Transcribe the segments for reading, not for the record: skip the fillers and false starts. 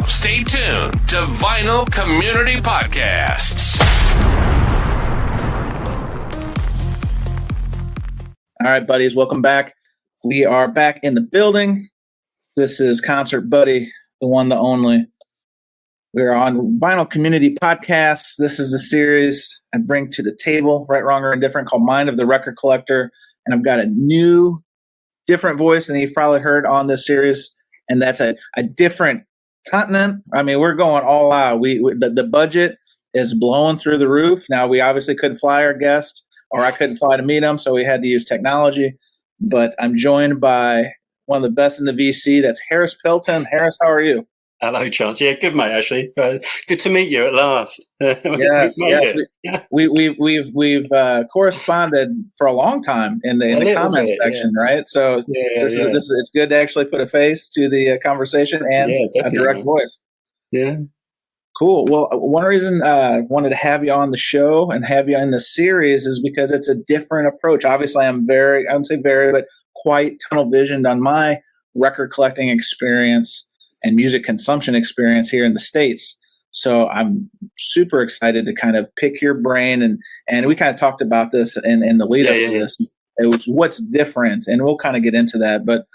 stay tuned to Vinyl Community Podcasts. All right, buddies, welcome back. We are back in the building. This is Concert Buddie, the one, the only. We're on Vinyl Community Podcasts. This is the series I bring to the table, right, wrong, or indifferent, called Mind of the Record Collector. And I've got a new, different voice than you've probably heard on this series, and that's a different continent. I mean, we're going all out. The budget is blowing through the roof. Now, we obviously couldn't fly our guest, or I couldn't fly to meet him, so we had to use technology. But I'm joined by one of the best in the VC. That's Harris Pilton. Harris, how are you? Hello, Charles. Yeah, good, mate. Actually, good to meet you at last. Yes. We've corresponded for a long time in the comment section, right? So it's good to actually put a face to the conversation and a direct voice. Yeah. Cool. Well, one reason I wanted to have you on the show and have you in the series is because it's a different approach. Obviously, I wouldn't say very, but quite tunnel visioned on my record collecting experience and music consumption experience here in the States. So I'm super excited to kind of pick your brain. And we kind of talked about this in the lead up to this. It was what's different, and we'll kind of get into that. But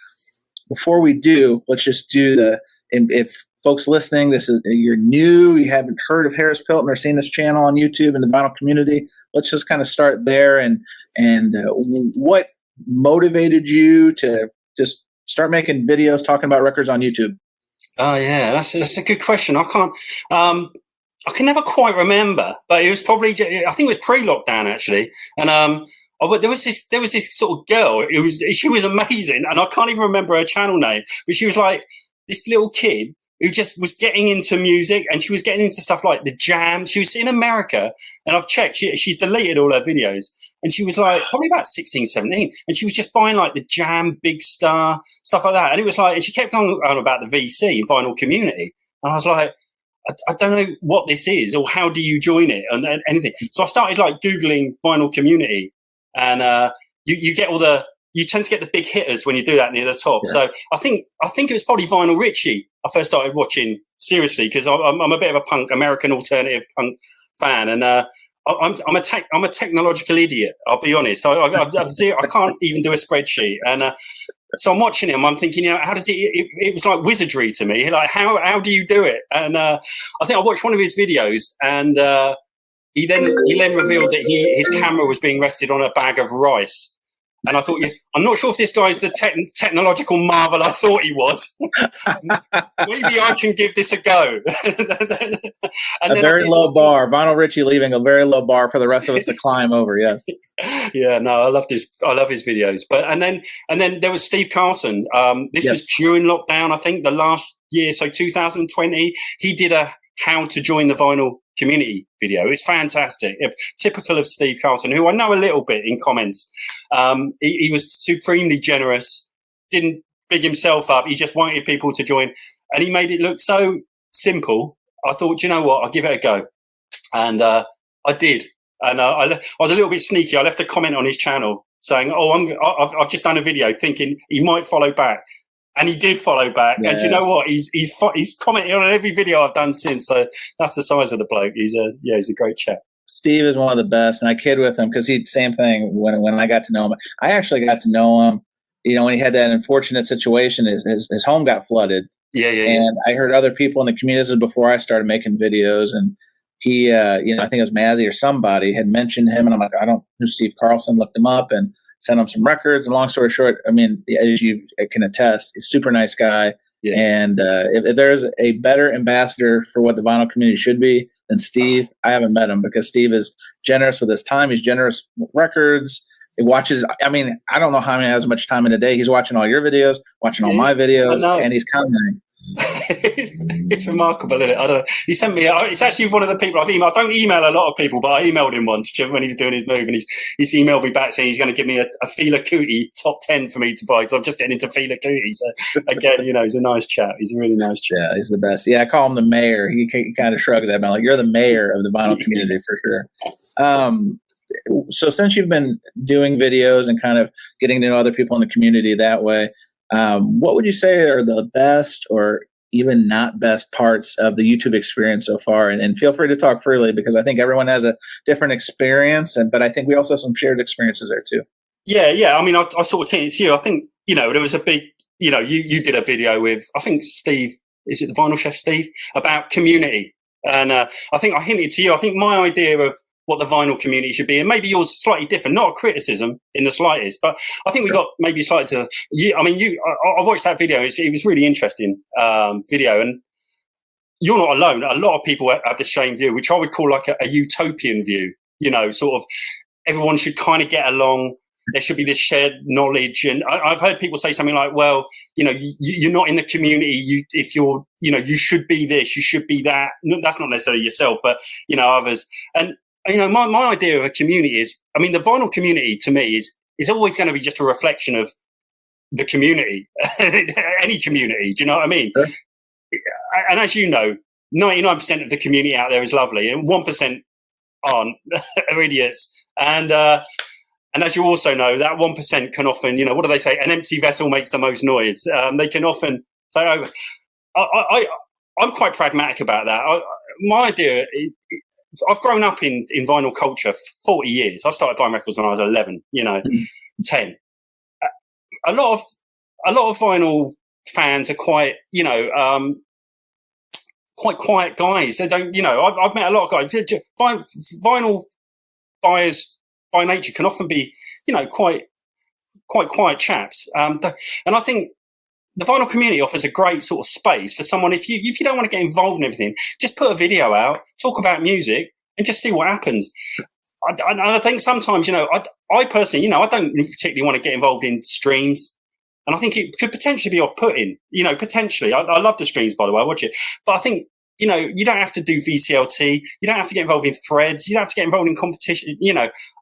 before we do, let's just do if folks listening, you're new, you haven't heard of Harris Pilton or seen this channel on YouTube in the vinyl community, let's just kind of start there. And what motivated you to just start making videos talking about records on YouTube? Oh yeah, that's a good question. I can never quite remember, but it was probably, I think it was pre-lockdown actually, and there was this sort of girl. She was amazing, and I can't even remember her channel name, but she was like this little kid who just was getting into music, and she was getting into stuff like the Jam. She was in America, and I've checked, she's deleted all her videos, and she was like probably about 16, 17, and she was just buying like the Jam, Big Star, stuff like that. And it was like, and she kept on about the VC, Vinyl Community. And I was like, I don't know what this is, or how do you join it, and anything. So I started like Googling Vinyl Community, and you get you tend to get the big hitters when you do that near the top. Yeah. So I think it was probably Vinyl Richie I first started watching seriously, because I'm a bit of a American alternative punk fan, and I'm a technological idiot. I'll be honest. I can't even do a spreadsheet, and so I'm watching him. I'm thinking, how does it was like wizardry to me. Like how do you do it? And I think I watched one of his videos, and he then revealed that his camera was being rested on a bag of rice. And I thought, I'm not sure if this guy's the technological marvel I thought he was. Maybe I can give this a go. And a very low bar. Vinyl Richie leaving a very low bar for the rest of us to climb over. Yes. Yeah. No, I love his videos. But and then there was Steve Carlson. This was during lockdown, I think, the last year, so 2020. He did a how to join the vinyl community video. It's fantastic. Typical of Steve Carlson, who I know a little bit in comments. He was supremely generous, didn't big himself up. He just wanted people to join, and he made it look so simple. I thought, you know what, I'll give it a go. And I did. And I was a little bit sneaky. I left a comment on his channel saying, I've just done a video thinking he might follow back. And he did follow back, and you know what? He's commented on every video I've done since. So that's the size of the bloke. He's a great chap. Steve is one of the best, and I kid with him because same thing. When I got to know him, I actually got to know him. When he had that unfortunate situation, his home got flooded. Yeah. And I heard other people in the community before I started making videos, and he, I think it was Mazzy or somebody had mentioned him, and I'm like, I don't know Steve Carlson. Looked him up and sent him some records. And long story short, I mean, as you can attest, he's a super nice guy. Yeah. And if there's a better ambassador for what the vinyl community should be than Steve, I haven't met him, because Steve is generous with his time. He's generous with records. He watches. I mean, I don't know how he has much time in a day. He's watching all your videos, watching all my videos, and he's commenting. It's remarkable, isn't it? I don't know. He sent me. It's actually one of the people I've emailed. I don't email a lot of people, but I emailed him once when he was doing his move, and he's emailed me back saying he's going to give me a Fila Kuti top 10 for me to buy, because I'm just getting into Fila Kuti. So again, he's a nice chap. He's a really nice chap. Yeah, he's the best. Yeah, I call him the mayor. He kind of shrugs at me like, "You're the mayor of the vinyl community for sure." So since you've been doing videos and kind of getting to know other people in the community that way, what would you say are the best or even not best parts of the YouTube experience so far. And feel free to talk freely, because I think everyone has a different experience, but I think we also have some shared experiences there too. Yeah. I mean, I sort of think it's you. I think, there was a big, you did a video with, I think Steve, is it the Vinyl Chef Steve, about community. And I think I hinted to you, I think my idea of what the vinyl community should be, and maybe yours is slightly different, not a criticism in the slightest, but I think we got maybe slightly to, I watched that video, it was really interesting video, and you're not alone. A lot of people have the same view, which I would call like a utopian view, sort of everyone should kind of get along. There should be this shared knowledge. And I've heard people say something like, well, you're not in the community. If you're, you should be this, you should be that. No, that's not necessarily yourself, but, others. And, my idea of a community is, the vinyl community to me is always going to be just a reflection of the community, any community. Do you know what I mean? Sure. And as you know, 99% of the community out there is lovely, and 1% aren't, are idiots. And as you also know, that 1% can often, what do they say? An empty vessel makes the most noise. They can often say, I'm quite pragmatic about that. My idea is, I've grown up in vinyl culture for 40 years. I started buying records when I was 11, 10. A lot of vinyl fans are quite, quite quiet guys. They don't, I've met a lot of guys. Vinyl buyers by nature can often be, quite quiet chaps. And I think the vinyl community offers a great sort of space for someone. If you don't want to get involved in everything, just put a video out, talk about music, and just see what happens. I think sometimes, I personally, I don't particularly want to get involved in streams. And I think it could potentially be off-putting, potentially. I love the streams, by the way, I watch it. But I think, you don't have to do VCLT. You don't have to get involved in threads. You don't have to get involved in competition.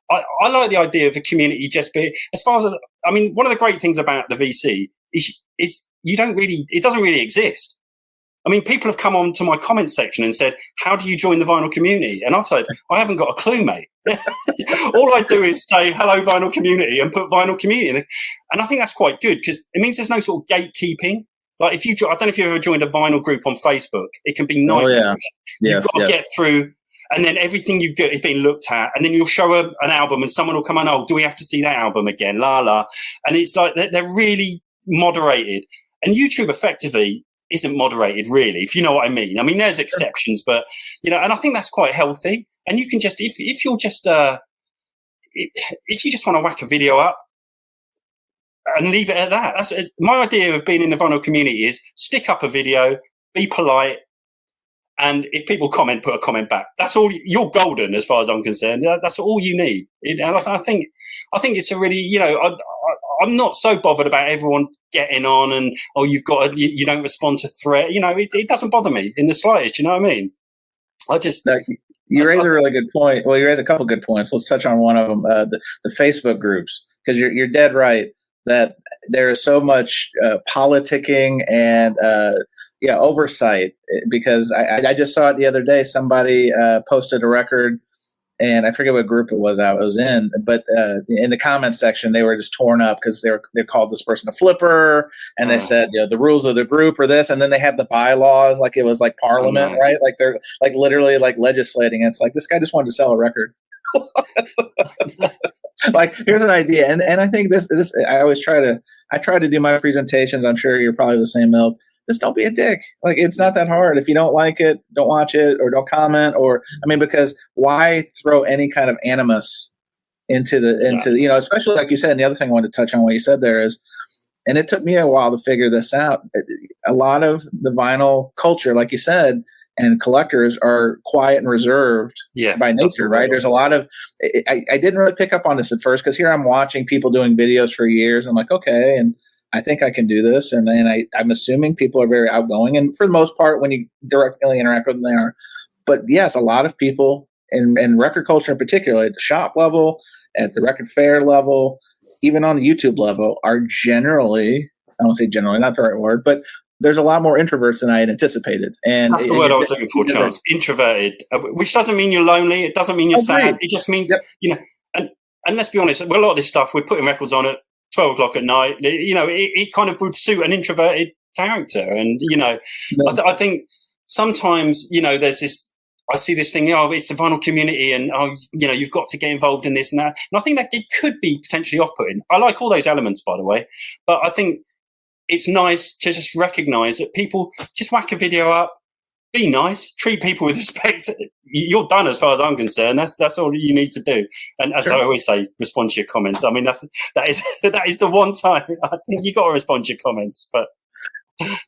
I like the idea of a community just be, as far as, one of the great things about the VC is it doesn't really exist. People have come on to my comment section and said, how do you join the vinyl community? And I've said, I haven't got a clue, mate. All I do is say, hello, vinyl community, and put vinyl community in it. And I think that's quite good, because it means there's no sort of gatekeeping. Like I don't know if you've ever joined a vinyl group on Facebook. It can be nightmarish. Oh, yeah. You've got to get through, and then everything you get is being looked at, and then you'll show an album and someone will come on, oh, do we have to see that album again? La la. And it's like they're really moderated. And YouTube effectively isn't moderated, really, if you know what I mean. There's exceptions, but, and I think that's quite healthy. And you can just, if you just want to whack a video up and leave it at that. That's my idea of being in the vinyl community is stick up a video, be polite, and if people comment, put a comment back. That's all. You're golden as far as I'm concerned. That's all you need. And I think it's a really, I'm not so bothered about everyone getting on and, oh, you don't respond to threat. It doesn't bother me in the slightest. You know what I mean? You raise a really good point. Well, you raise a couple good points. Let's touch on one of them, the Facebook groups, because you're dead right that there is so much politicking and oversight. Because I just saw it the other day. Somebody posted a record, and I forget what group it was I was in, but in the comment section, they were just torn up because they called this person a flipper, and they said, the rules of the group are this, and then they had the bylaws like it was like Parliament, right? Like they're like literally like legislating. It's like this guy just wanted to sell a record. Like, here's an idea, and I think this I always try to do my presentations. I'm sure you're probably the same, Milk. Just don't be a dick. Like, it's not that hard. If you don't like it, don't watch it or don't comment. Or, because why throw any kind of animus into especially like you said. And the other thing I wanted to touch on what you said there is, and it took me a while to figure this out. A lot of the vinyl culture, like you said, and collectors are quiet and reserved by nature, right? There's a lot of, I didn't really pick up on this at first, because here I'm watching people doing videos for years. I'm like, okay. And I think I can do this. And I'm assuming people are very outgoing. And for the most part, when you directly interact with them, they are. But yes, a lot of people in record culture in particular, at the shop level, at the record fair level, even on the YouTube level, are generally, I won't say generally, not the right word, but there's a lot more introverts than I had anticipated. And that's the word I was looking for, Charles. Introverted, which doesn't mean you're lonely. It doesn't mean you're sad. It just means, and let's be honest, a lot of this stuff, we're putting records on at 12 o'clock at night. It kind of would suit an introverted character. And, I think sometimes, there's this, I see this thing, it's the vinyl community and, you've got to get involved in this and that. And I think that it could be potentially off-putting. I like all those elements, by the way, but I think it's nice to just recognize that people just whack a video up, be nice, treat people with respect. You're done as far as I'm concerned. That's all you need to do. And as I always say, respond to your comments. I mean, that is the one time I think you got to respond to your comments, but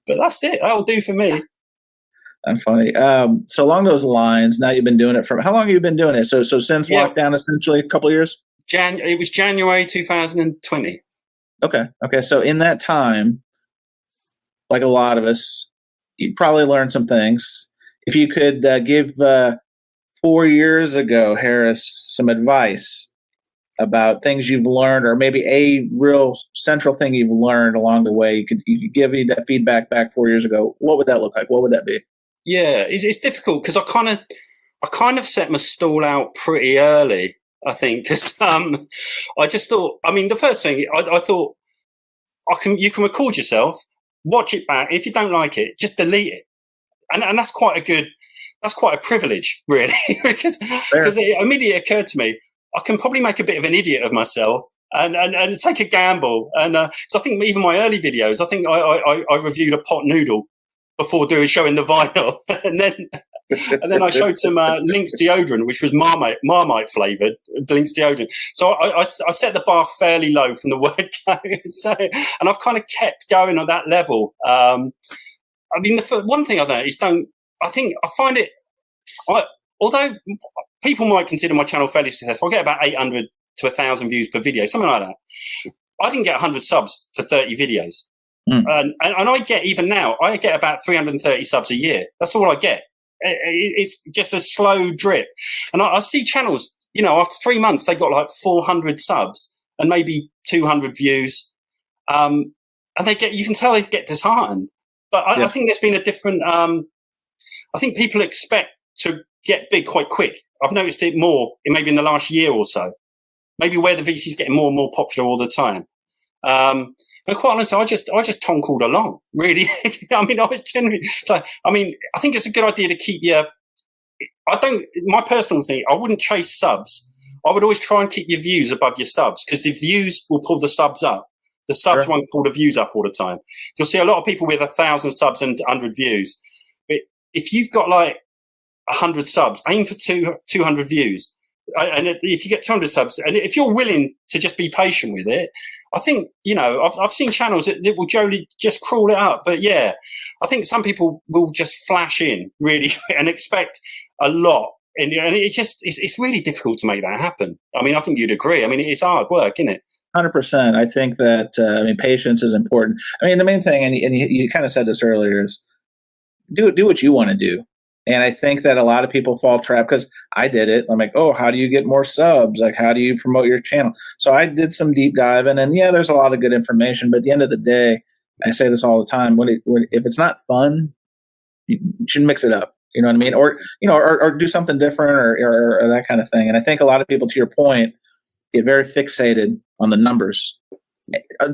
that's it. That'll do for me. That's funny. So along those lines, now you've been doing it how long have you been doing it? So since lockdown, essentially a couple of years? It was January 2020. Okay. So in that time, like a lot of us, you probably learned some things. If you could give 4 years ago, Harris, some advice about things you've learned, or maybe a real central thing you've learned along the way, you could give me that feedback back 4 years ago. What would that look like? What would that be? Yeah, it's difficult because I kind of set my stall out pretty early, I think, because I just thought, the first thing I thought, you can record yourself, watch it back. If you don't like it, just delete it, and that's quite a privilege, really, because it immediately occurred to me I can probably make a bit of an idiot of myself and take a gamble. And so I think even my early videos, I think I reviewed a pot noodle before showing the vinyl, and then I showed some Lynx deodorant, which was Marmite flavored Lynx deodorant. So I set the bar fairly low from the word go. And I've kind of kept going at that level. The one thing I've noticed is although people might consider my channel fairly successful, I get about 800 to 1,000 views per video, something like that. I didn't get 100 subs for 30 videos. And I get, even now, I get about 330 subs a year. That's all I get. It's just a slow drip. And I see channels, after 3 months, they got like 400 subs and maybe 200 views. And you can tell they get disheartened. But I think there's been a different, I think people expect to get big quite quick. I've noticed it more maybe in the last year or so. Maybe where the VC's getting more and more popular all the time. And quite honestly, I just tonkled along, really. I was generally like, I think it's a good idea to keep my personal thing, I wouldn't chase subs. I would always try and keep your views above your subs, because the views will pull the subs up. The subs won't pull the views up all the time. You'll see a lot of people with 1,000 subs and 100 views. But if you've got like 100 subs, aim for 200 views. And if you get 200 subs, and if you're willing to just be patient with it, I think, I've seen channels that will generally just crawl it up. But yeah, I think some people will just flash in really and expect a lot. And it's really difficult to make that happen. I think you'd agree. It's hard work, isn't it? 100%. I think that, patience is important. The main thing, and you kind of said this earlier, is do what you want to do. And I think that a lot of people fall trap, because I did it. I'm like, oh, how do you get more subs? Like, how do you promote your channel? So I did some deep diving, and there's a lot of good information. But at the end of the day, I say this all the time: if it's not fun, you should mix it up. You know what I mean? Or or do something different, or that kind of thing. And I think a lot of people, to your point, get very fixated on the numbers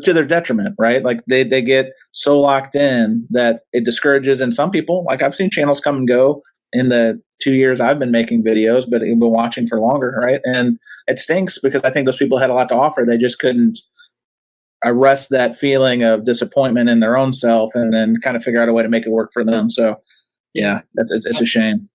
to their detriment, right? Like they get so locked in that it discourages. And some people, like I've seen channels come and go in the 2 years I've been making videos, but I've been watching for longer, right? And it stinks, because I think those people had a lot to offer. They just couldn't arrest that feeling of disappointment in their own self, and then kind of figure out a way to make it work for them. So yeah, it's a shame.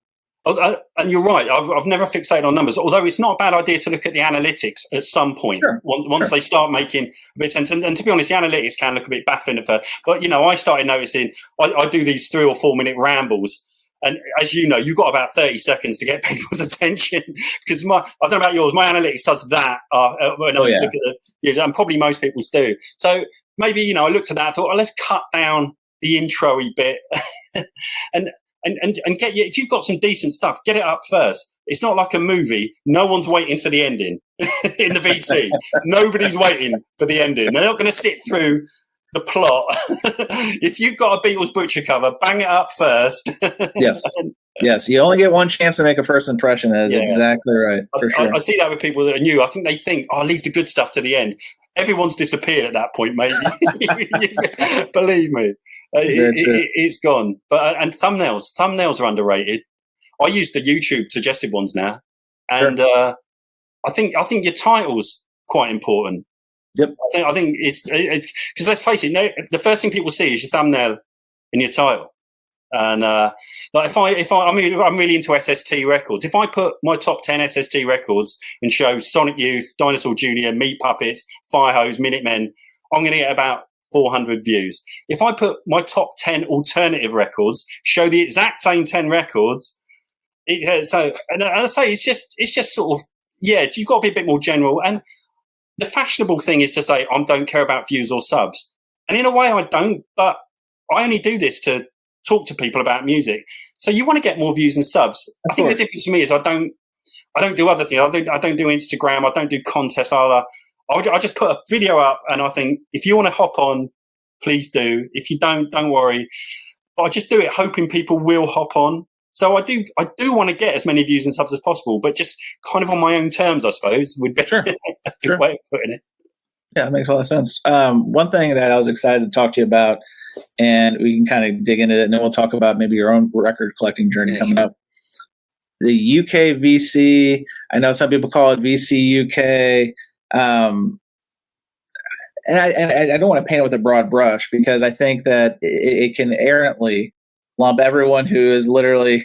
And you're right. I've never fixated on numbers, although it's not a bad idea to look at the analytics at some point. Sure. Once they start making a bit of sense. And to be honest, the analytics can look a bit baffling at first. But, I started noticing I do these 3 or 4 minute rambles. And as you know, you've got about 30 seconds to get people's attention, because I don't know about yours, my analytics does that when I look at and probably most people's do. So maybe, I looked at that, I thought, let's cut down the intro-y bit and get if you've got some decent stuff, get it up first. It's not like a movie. No one's waiting for the ending in the VC. Nobody's waiting for the ending. They're not going to sit through the plot. If you've got a Beatles Butcher cover, bang it up first. Yes. You only get one chance to make a first impression. That is exactly right. For sure. I see that with people that are new. I think they think, I'll leave the good stuff to the end. Everyone's disappeared at that point, mate. Believe me. It's gone. But and thumbnails are underrated. I use the YouTube suggested ones now, and I think your title's quite important. Yep. I think it's because let's face it, the first thing people see is your thumbnail and your title. And like I'm really into SST records. If I put my top 10 SST records and show Sonic Youth, Dinosaur Jr., Meat Puppets, Firehose, Minutemen, I'm going to get about 400 views. If I put my top 10 alternative records, show the exact same 10 records, and I say it's just sort of, you've got to be a bit more general. And the fashionable thing is to say I don't care about views or subs, and in a way I don't, but I only do this to talk to people about music. So you want to get more views and subs. I think the difference for me is I don't do other things. I don't do Instagram. I don't do contests. I just put a video up, and I think if you want to hop on, please do. If you don't worry. But I just do it hoping people will hop on. So I do want to get as many views and subs as possible, but just kind of on my own terms, I suppose, would be a good way of putting it. Yeah, it makes a lot of sense. One thing that I was excited to talk to you about, and we can kind of dig into it, and then we'll talk about maybe your own record collecting journey coming up. The UK VC, I know some people call it VC UK, and I don't want to paint it with a broad brush, because I think that it can errantly lump everyone who is literally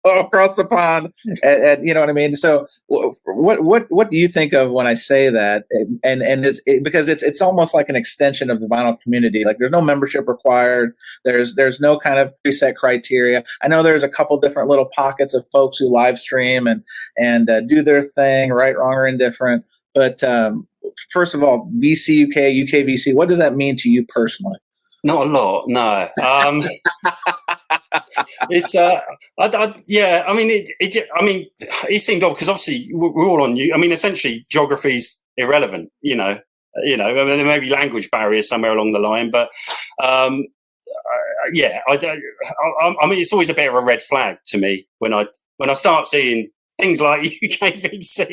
across the pond, and you know what I mean. So, what do you think of when I say that? And because it's almost like an extension of the vinyl community. Like, there's no membership required. There's no kind of preset criteria. I know there's a couple different little pockets of folks who live stream and do their thing, right, wrong, or indifferent. But first of all, VC UK VC, what does that mean to you personally? Not a lot, no. It's I mean it seemed odd because obviously we're all on you. I mean, essentially geography's irrelevant, you know. I mean, there may be language barriers somewhere along the line, but I mean, it's always a bit of a red flag to me when I start seeing things like UKVC.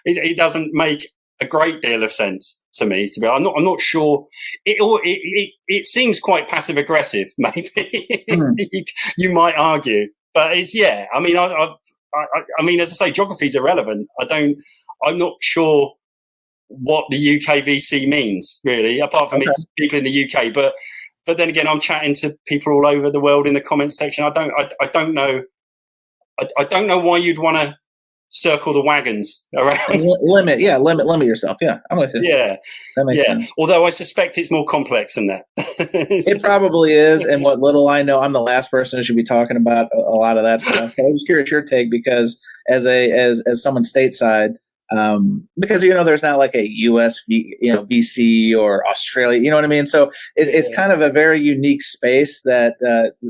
It doesn't make a great deal of sense to me. To be, I'm not sure. It seems quite passive aggressive, maybe you might argue, but it's I mean, I mean, as I say, geography is irrelevant. I'm not sure what the UK VC means really, apart from it's people in the UK. But then again, I'm chatting to people all over the world in the comments section. I don't know. I don't know why you'd want to circle the wagons around. Limit yourself. Yeah, I'm with you. Yeah, that makes sense. Although I suspect it's more complex than that. It probably is. And what little I know, I'm the last person who should be talking about a lot of that stuff. I was curious your take, because as someone stateside, because there's not like a US VC or Australia, you know what I mean? So it's kind of a very unique space that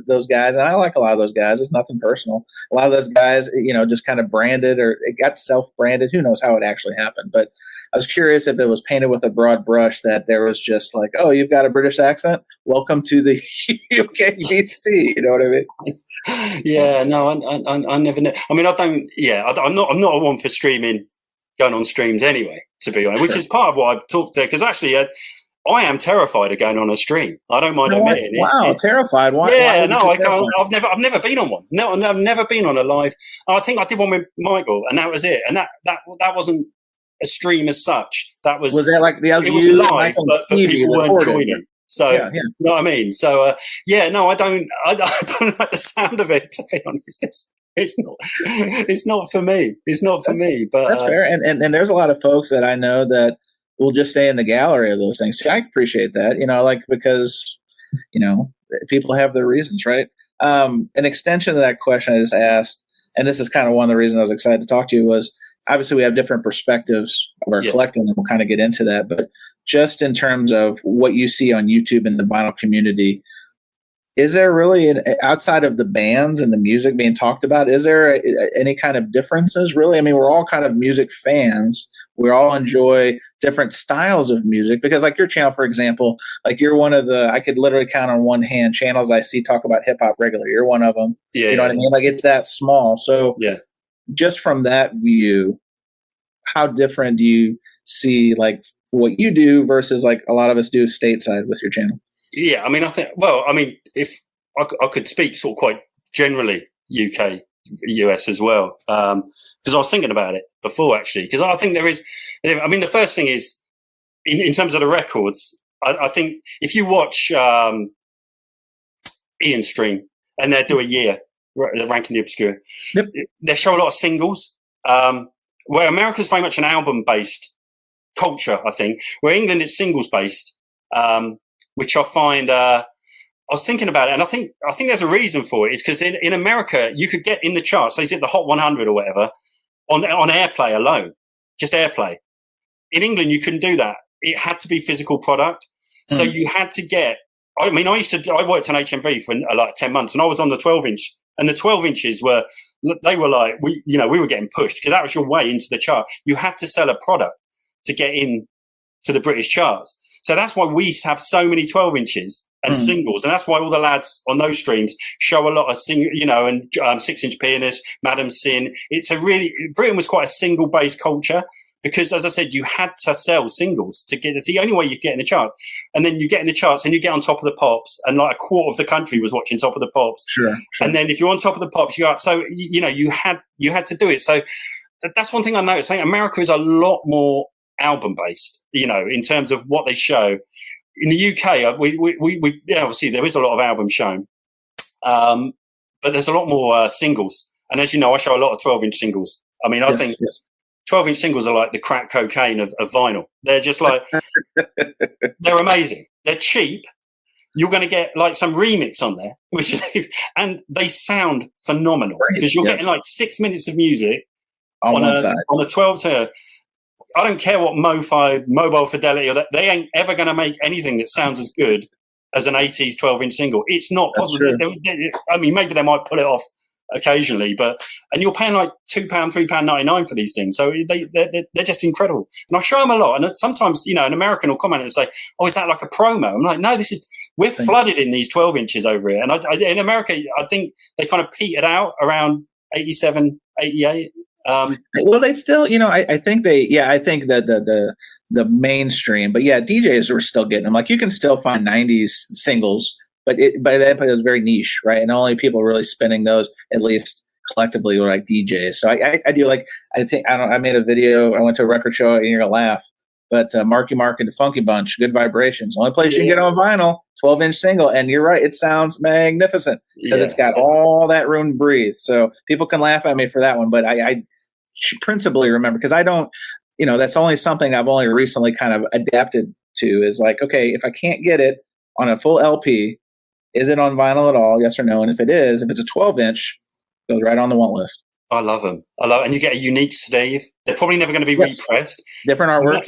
those guys, and I like a lot of those guys, it's nothing personal. A lot of those guys, just kind of branded, or it got self-branded. Who knows how it actually happened? But I was curious if it was painted with a broad brush, that there was just like, oh, you've got a British accent? Welcome to the UK VC. You know what I mean? Yeah, no, I never know. I mean, I'm not a one for streaming, going on streams anyway, to be honest, which is part of what I've talked to, because actually I am terrified of going on a stream. I don't mind admitting it. Wow, terrified. Why? Yeah, no, I can't. I've never been on one. No, I've never been on a live. I think I did one with Michael, and that was it. And that wasn't a stream as such. That was that like the it was live, but people weren't joining. So you know what I mean. So no, I don't like the sound of it, to be honest. It's not for me. It's not for me. But that's fair. And there's a lot of folks that I know that will just stay in the gallery of those things. So I appreciate that, because people have their reasons, right? An extension of that question I just asked, and this is kind of one of the reasons I was excited to talk to you, was obviously we have different perspectives of our collecting, and we'll kind of get into that. But just in terms of what you see on YouTube in the vinyl community, is there really, outside of the bands and the music being talked about, is there any kind of differences really? I mean, we're all kind of music fans. We all enjoy different styles of music, because like your channel, for example, like you're one of the, I could literally count on one hand channels I see talk about hip hop regularly. You're one of them. Yeah, you know what I mean? Like, it's that small. So just from that view, how different do you see like what you do versus like a lot of us do stateside with your channel? Yeah, I mean, if I could speak sort of quite generally UK, US as well, because I was thinking about it before, actually, because I think the first thing is, in terms of the records, I think if you watch Ian stream and they do a year, ranking the obscure, Yep. they show a lot of singles, where America's very much an album-based culture, I think, where England is singles-based, which I find... I was thinking about it, and I think there's a reason for it. It's because in America, you could get in the charts, so is it the Hot 100 or whatever, on airplay alone, just airplay. In England, you couldn't do that. It had to be physical product. So you had to get, I worked on HMV for like 10 months, and I was on the 12-inch, and the 12 inches were like, we were getting pushed, because that was your way into the chart. You had to sell a product to get in to the British charts. So that's why we have so many 12 inches and singles. And that's why all the lads on those streams show a lot of and 6-inch pianist, Madam Sin. Britain was quite a single based culture, because, as I said, you had to sell singles to get, it's the only way you get in the charts. And then you get in the charts and you get on top of the pops, and like a quarter of the country was watching Top of the Pops. Sure. And then if you're on Top of the Pops, you're up. So, you had to do it. So that's one thing I noticed. I think America is a lot more album based, in terms of what they show. In the UK, we obviously there is a lot of albums shown, but there's a lot more singles. And as you know, I show a lot of 12-inch singles. I mean, I think 12-inch singles are like the crack cocaine of vinyl. They're just like, they're amazing. They're cheap. You're going to get like some remix on there, and they sound phenomenal, because you're getting like 6 minutes of music on a 12 to. I don't care what MoFi, Mobile Fidelity, or that, they ain't ever going to make anything that sounds as good as an 80s 12-inch single. It's not possible. I mean, maybe they might pull it off occasionally, and you're paying like £2, £3.99 for these things. So they're just incredible. And I show them a lot. And sometimes, an American will comment and say, "Oh, is that like a promo?" I'm like, no, we're flooded in these 12 inches over here. And in America, I think they kind of petered out around 87, 88. Well, they still, I think I think that the mainstream, but DJs were still getting them. Like, you can still find 90s singles, but by that point it was very niche, right? And only people really spinning those, at least collectively, were like DJs. So I do like, I made a video, I went to a record show, and you're gonna laugh, but Marky Mark and the Funky Bunch, Good Vibrations, only place you can get on vinyl, 12-inch single, and you're right, it sounds magnificent, because it's got all that room to breathe. So people can laugh at me for that one, but I principally remember, because I don't, that's only something I've only recently kind of adapted to, is like, okay, if I can't get it on a full LP, is it on vinyl at all? Yes or no? And if it is, if it's a 12-inch, it goes right on the want list. I love them. And you get a unique sleeve. They're probably never going to be repressed. Different artwork.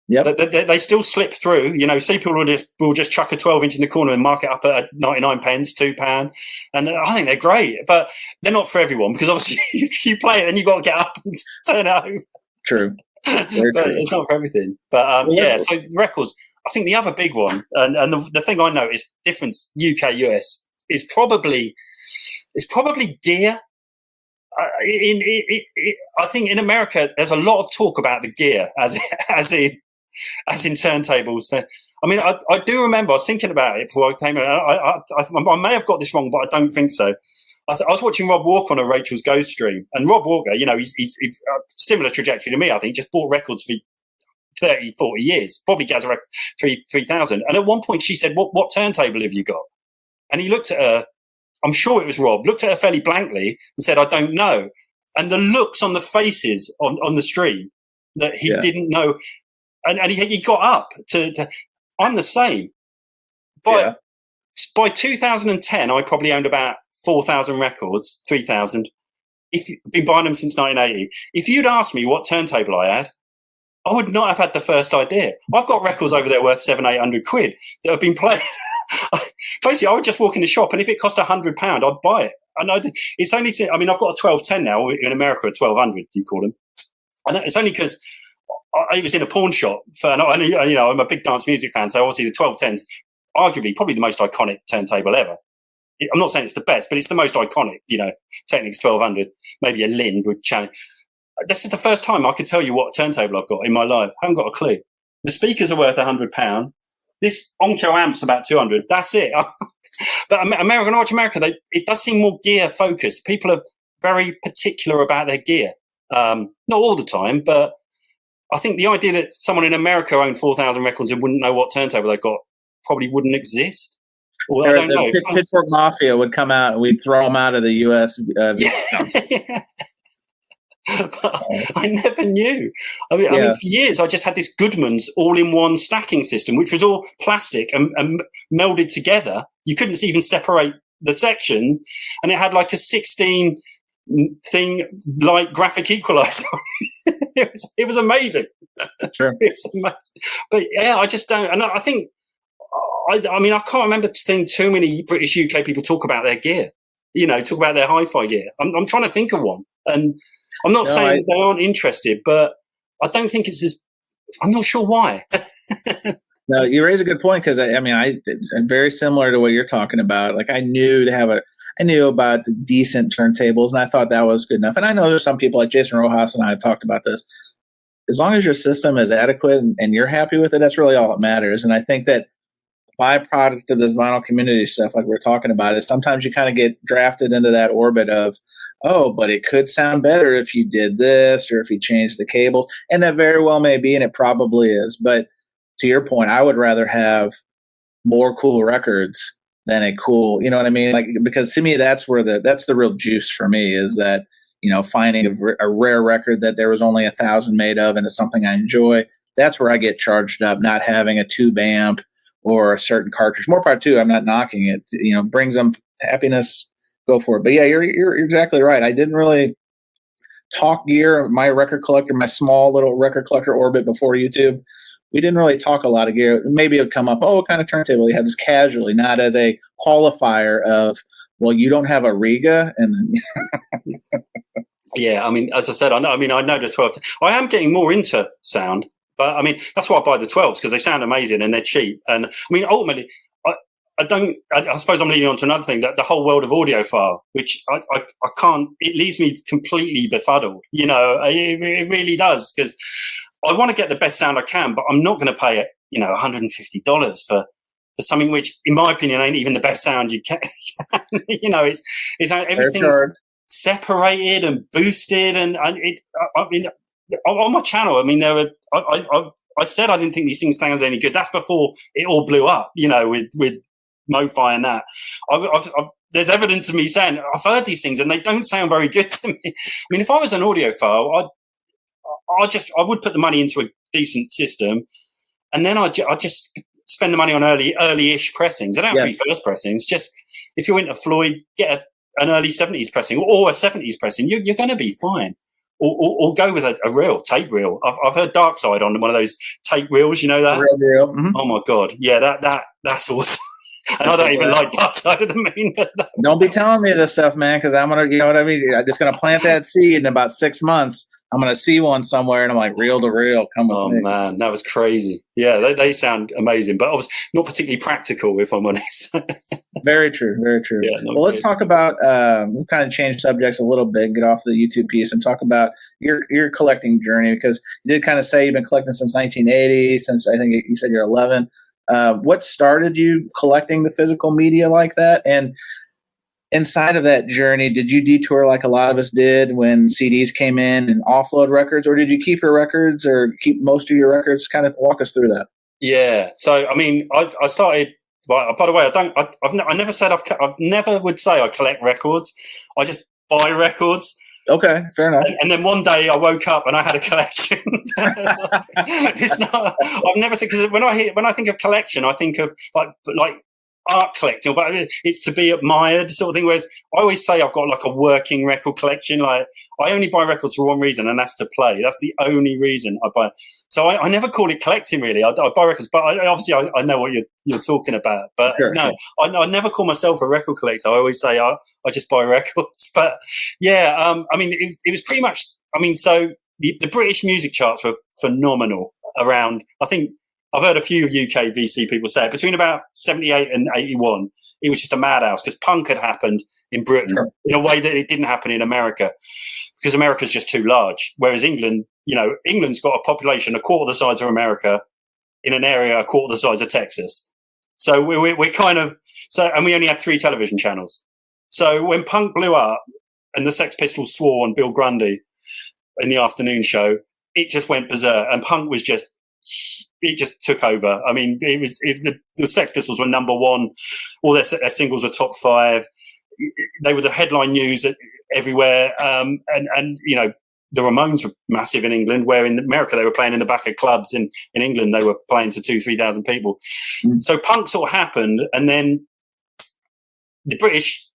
Yep. They still slip through. See, people will just chuck a 12-inch in the corner and mark it up at 99 pence, £2, and I think they're great. But they're not for everyone, because obviously if you play it, then you got to get up and turn it home. True. But it's not for everything. But so records. I think the other big one, and the thing I noticed difference UK US is probably gear. I think in America there's a lot of talk about the gear as in turntables. I mean, I do remember, I was thinking about it before I came in. I may have got this wrong, but I don't think so. I was watching Rob Walker on a Rachel's Go stream, and Rob Walker, he's similar trajectory to me. I think just bought records for 30, 40 years, probably gets a record 3,000. And at one point she said, what turntable have you got? And he looked at her, I'm sure it was Rob, looked at her fairly blankly and said, I don't know. And the looks on the faces on the stream that he didn't know. And he got up to I'm the same. By 2010, I probably owned about 4,000 records, 3,000. I've been buying them since 1980. If you'd asked me what turntable I had, I would not have had the first idea. I've got records over there worth £700-800 that have been played. Basically, I would just walk in the shop, and if it cost £100, I'd buy it. And it's only, I've got a 1210 now. In America, a 1200, you call them. And it's only because I was in a pawn shop. I'm a big dance music fan, so obviously the 1210's arguably probably the most iconic turntable ever. I'm not saying it's the best, but it's the most iconic. Technics 1200, maybe a Lind would change. This is the first time I could tell you what turntable I've got in my life. I haven't got a clue. The speakers are worth £100. this Onkyo amp's about 200. That's it. But American Arch America, it does seem more gear focused. People are very particular about their gear. Not all the time, but I think the idea that someone in America owned 4,000 records and wouldn't know what turntable they got probably wouldn't exist. Well, I don't know. Pitchfork Mafia would come out and we'd throw them out of the U.S. Yeah. But I never knew. I mean, for years, I just had this Goodman's all-in-one stacking system, which was all plastic and melded together. You couldn't even separate the sections, and it had like a 16 thing like graphic equalizer. It was amazing. Sure. It was amazing. But yeah, I just don't. And I think, I mean, I can't remember seeing too many British UK people talk about their gear. Talk about their hi-fi gear. I'm trying to think of one, and I'm not saying they aren't interested, but I don't think I'm not sure why. No, you raise a good point, because I'm very similar to what you're talking about. Like I knew about the decent turntables, and I thought that was good enough. And I know there's some people like Jason Rojas and I have talked about this. As long as your system is adequate and you're happy with it, that's really all that matters. And I think that byproduct of this vinyl community stuff, like we're talking about, is sometimes you kind of get drafted into that orbit of, but it could sound better if you did this or if you changed the cables. And that very well may be, and it probably is. But to your point, I would rather have more cool records than a cool, you know what I mean? Like, because to me, that's the real juice for me, is that, finding a rare record that there was only 1,000 made of and it's something I enjoy. That's where I get charged up, not having a tube amp or a certain cartridge. More part too, I'm not knocking it. Brings them happiness, go for it. But yeah, you're exactly right. I didn't really talk gear. My record collector, my small little record collector orbit before YouTube, we didn't really talk a lot of gear. Maybe it would come up, what kind of turntable you have, just casually, not as a qualifier of, well, you don't have a Riga. And yeah, I mean, as I said, I know the 12. I am getting more into sound. But I mean, that's why I buy the 12s, because they sound amazing and they're cheap. And I mean, ultimately, I suppose I'm leading on to another thing, that the whole world of audiophile, which I can't, it leaves me completely befuddled. It really does, because I want to get the best sound I can, but I'm not going to pay it, $150 for something which, in my opinion, ain't even the best sound you can. It's everything's separated and boosted, and on my channel, I mean, I said I didn't think these things sounded any good. That's before it all blew up, with MoFi and that. There's evidence of me saying I've heard these things and they don't sound very good to me. I mean, if I was an audiophile, I would put the money into a decent system, and then I'd just spend the money on early-ish pressings. They don't have to be first pressings. Just if you're into Floyd, get an early 70s pressing or a 70s pressing. You're going to be fine. Or go with a reel, tape reel. I've heard Dark Side on one of those tape reels. You know that? Reel. Mm-hmm. Oh my god, yeah, that's awesome. And I don't even like Dark Side of the Moon. Don't be telling me this stuff, man, because I'm gonna, you know what I mean. I'm just gonna plant that seed in about 6 months. I'm gonna see one somewhere, and I'm like, reel to reel. Come on. Oh man, that was crazy. Yeah, they sound amazing, but obviously not particularly practical, if I'm honest. Very true. Very true. Yeah, well, let's talk about. We'll kind of change subjects a little bit, get off the YouTube piece, and talk about your collecting journey, because you did kind of say you've been collecting since 1980. Since I think you said you're 11. What started you collecting the physical media like that? And inside of that journey, did you detour like a lot of us did when CDs came in and offload records, or did you keep your records or keep most of your records? Kind of walk us through that. Yeah. So, I mean, I started, by the way, I never said I never would say I collect records. I just buy records. Okay, fair enough. And then one day I woke up and I had a collection. It's not. I've never said, because when I think of collection, I think of like art collecting, but it's to be admired sort of thing. Whereas I always say I've got like a working record collection. Like I only buy records for one reason, and that's to play. That's the only reason I buy. So I never call it collecting really. I buy records, but obviously I know what you're talking about. But sure. No, I never call myself a record collector. I always say I just buy records. But yeah, I mean it was pretty much. I mean, so the British music charts were phenomenal around. I think I've heard a few UK VC people say it, between about 78 and 81, it was just a madhouse because punk had happened in Britain in a way that it didn't happen in America, because America's just too large. Whereas England, England's got a population a quarter the size of America, in an area a quarter the size of Texas. So we're kind of, and we only had 3 television channels. So when punk blew up and the Sex Pistols swore on Bill Grundy in the afternoon show, it just went berserk, and punk was just took over. I mean, the Sex Pistols were number one. All their singles were top 5. They were the headline news everywhere. And you know, the Ramones were massive in England, where in America they were playing in the back of clubs. In England, they were playing to 2,000-3,000 people. So punk sort of happened, and then the British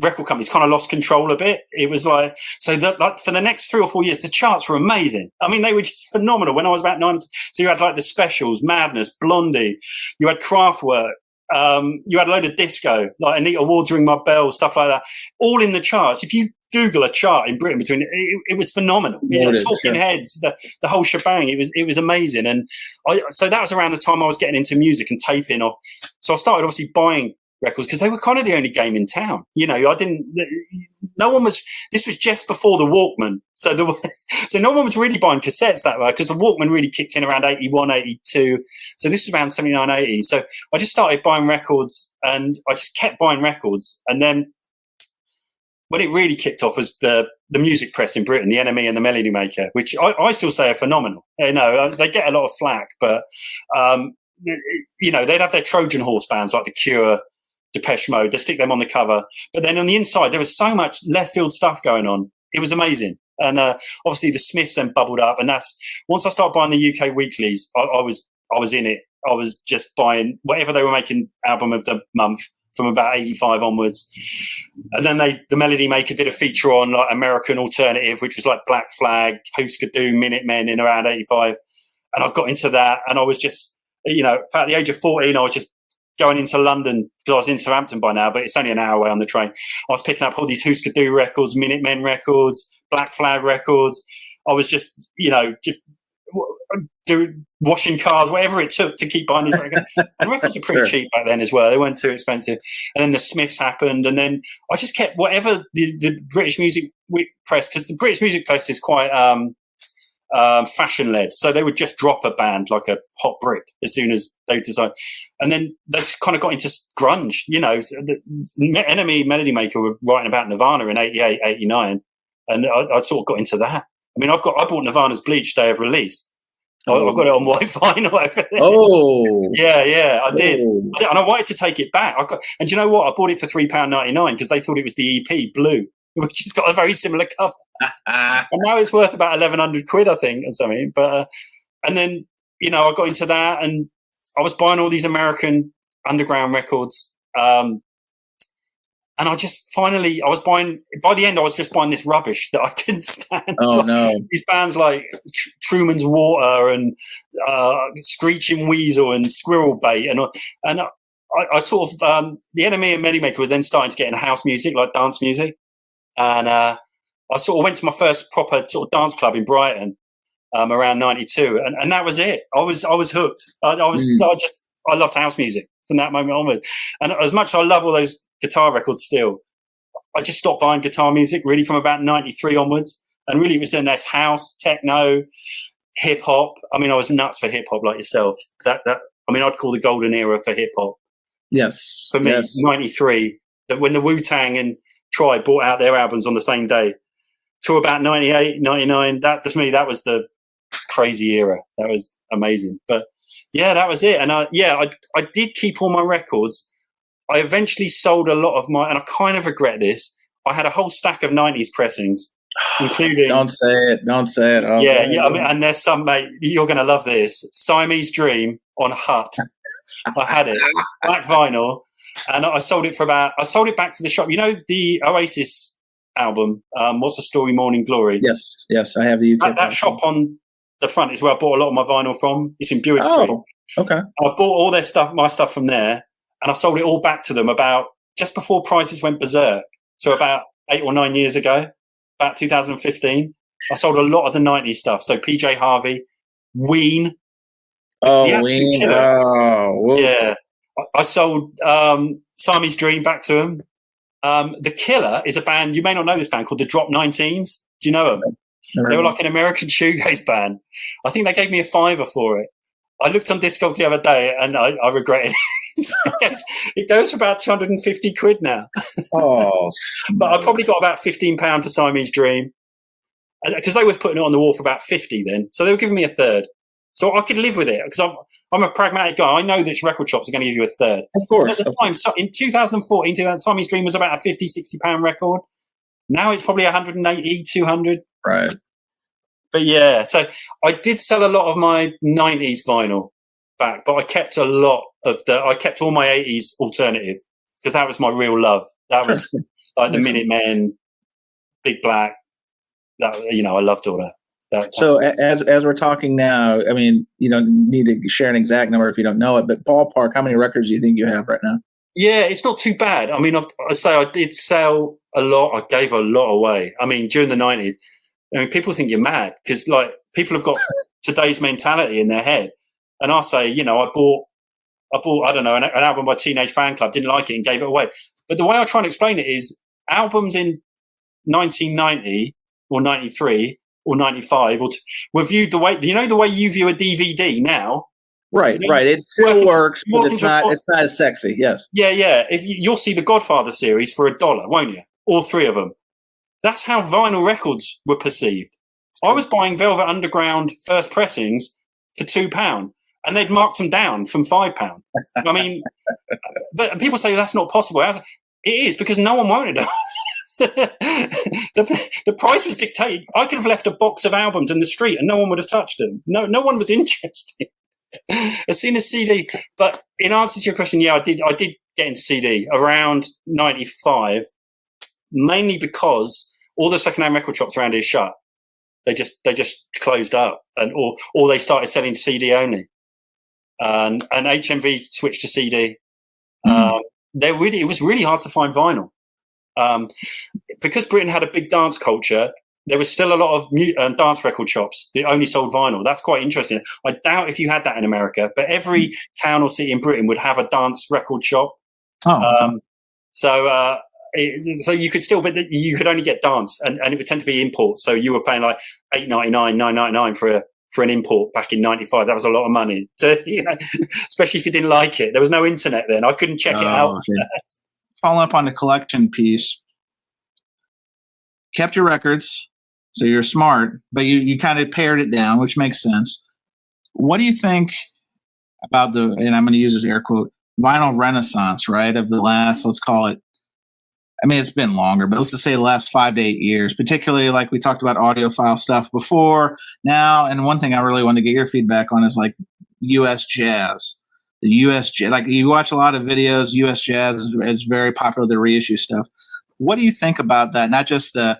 record companies kind of lost control a bit. It was like, so that, like, for the next 3 or 4 years, the charts were amazing. I mean, they were just phenomenal. When I was about 9, so you had like the Specials, Madness, Blondie, you had Kraftwerk, you had a load of disco, like Anita Ward's Ring My Bell, stuff like that, all in the charts. If you Google a chart in Britain between it was phenomenal. You know, Talking Heads, the whole shebang. It was amazing. And so that was around the time I was getting into music and taping off. So I started obviously buying records because they were kind of the only game in town. You know, this was just before the Walkman. So no one was really buying cassettes that way, because the Walkman really kicked in around 81, 82. So this was around 79, 80. So I just started buying records, and I just kept buying records. And then when it really kicked off was the music press in Britain, the NME and the Melody Maker, which I still say are phenomenal. You know, they get a lot of flack, but, you know, they'd have their Trojan horse bands like The Cure, Depeche Mode. They stick them on the cover. But then on the inside, there was so much left field stuff going on. It was amazing. And obviously the Smiths then bubbled up. And that's, once I started buying the UK weeklies, I was in it. I was just buying whatever they were making album of the month from about 85 onwards. And then the Melody Maker did a feature on like American alternative, which was like Black Flag, Husker Du, Minutemen in around 85. And I got into that, and I was just, you know, at the age of 14, I was just going into London, because I was in Southampton by now, but it's only an hour away on the train. I was picking up all these Husker Du records, Minutemen records, Black Flag records. I was just, you know, just washing cars, whatever it took to keep buying these records. And records were pretty cheap back then as well. They weren't too expensive. And then the Smiths happened, and then I just kept whatever the British music press, because the British music press is quite fashion led, so they would just drop a band like a hot brick as soon as they decide. And then they just kind of got into grunge. You know, the NME Melody Maker were writing about Nirvana in 88, 89, and I sort of got into that. I mean, I bought Nirvana's Bleach day of release. I've got it on white vinyl. Oh, yeah, I did. And I wanted to take it back. And do you know what? I bought it for £3.99 because they thought it was the EP Blue, which has got a very similar cover. And now it's worth about 1,100 quid, I think, or something. But and then, you know, I got into that, and I was buying all these American underground records. And I was buying, by the end, I was just buying this rubbish that I couldn't stand. Oh, no. These bands like Truman's Water and Screeching Weasel and Squirrel Bait. And I sort of, the NME and Melody Maker were then starting to get into house music, like dance music. And I sort of went to my first proper sort of dance club in Brighton around 92. And that was it. I was hooked. I loved house music from that moment onward. And as much as I love all those guitar records still, I just stopped buying guitar music really from about 93 onwards. And really it was then that's house, techno, hip hop. I mean, I was nuts for hip hop like yourself. I mean, I'd call the golden era for hip hop. Yes. For me, yes. 93, that when the Wu-Tang and Tribe brought out their albums on the same day, to about 98, 99, that to me, that was the crazy era. That was amazing. But yeah, that was it. And I did keep all my records. I eventually sold a lot of my, and I kind of regret this, I had a whole stack of 90s pressings, including... Don't say it. Oh, yeah. I mean, and there's some, mate, you're going to love this. Siamese Dream on Hut. I had it. Black vinyl. And I sold it back to the shop. You know, the Oasis album, What's the Story, Morning Glory? Yes. I have the UK. That shop on the front is where I bought a lot of my vinyl from. It's in Buick Street. Okay. I bought all their stuff, my stuff from there, and I sold it all back to them about just before prices went berserk. So about 8 or 9 years ago, about 2015, I sold a lot of the 90s stuff. So PJ Harvey, Ween. Oh, Ween. Oh, yeah. I sold Siamese Dream back to them. The Killer is a band, you may not know this band, called the Drop 19s. Do you know them? They were like an American shoegaze band. I think they gave me a $5 for it. I looked on Discogs the other day and I regret it. It goes for about 250 quid now. Oh, but I probably got about £15 for Siamese Dream, because they were putting it on the wall for about 50 then. So they were giving me a third. So I could live with it because I'm a pragmatic guy. I know that record shops are going to give you a third. Of course. At the time, so in 2014, Siamese Dream was about a £50-60 record. Now it's probably 180, 200. Right. But yeah, so I did sell a lot of my 90s vinyl back, but I kept I kept all my 80s alternative because that was my real love. That was like the Minutemen, Big Black. That, I loved all that. So as we're talking now, I mean, you don't need to share an exact number if you don't know it, but ballpark, how many records do you think you have right now? Yeah, it's not too bad. I mean, I did sell a lot. I gave a lot away. I mean, during the 90s, I mean, people think you're mad because, like, people have got today's mentality in their head. And I say, I bought, I don't know, an album by Teenage Fan Club, didn't like it and gave it away. But the way I try and explain it is albums in 1990 or 93 or 95 were viewed the way, the way you view a DVD now. Right, right. It still works, but it's not as sexy. Yes. Yeah. You'll see the Godfather series for $1, won't you? All three of them. That's how vinyl records were perceived. I was buying Velvet Underground first pressings for £2, and they'd marked them down from £5. I mean, but people say that's not possible. It is, because no one wanted it. The price was dictated. I could have left a box of albums in the street and no one would have touched them. No one was interested. As soon as CD. But in answer to your question, yeah, I did get into CD around 95, mainly because all the secondhand record shops around here shut. They just closed up, or they started selling CD only, and HMV switched to CD. It was really hard to find vinyl, because Britain had a big dance culture. There was still a lot of dance record shops that only sold vinyl. That's quite interesting. I doubt if you had that in America, but every town or city in Britain would have a dance record shop. So you could still, but you could only get dance, and it would tend to be import. So you were paying like $8.99, $9.99 for an import back in 95. That was a lot of money, especially if you didn't like it. There was no internet then. I couldn't check it out. Following up on the collection piece, kept your records, so you're smart, but you kind of pared it down, which makes sense. What do you think about and I'm going to use this air quote, vinyl renaissance, right, of the last, let's call it, I mean, it's been longer, but let's just say the last 5 to 8 years, particularly like we talked about audiophile stuff before, now. And one thing I really want to get your feedback on is like U.S. jazz. The U.S. jazz, like you watch a lot of videos, U.S. jazz is very popular, the reissue stuff. What do you think about that? Not just the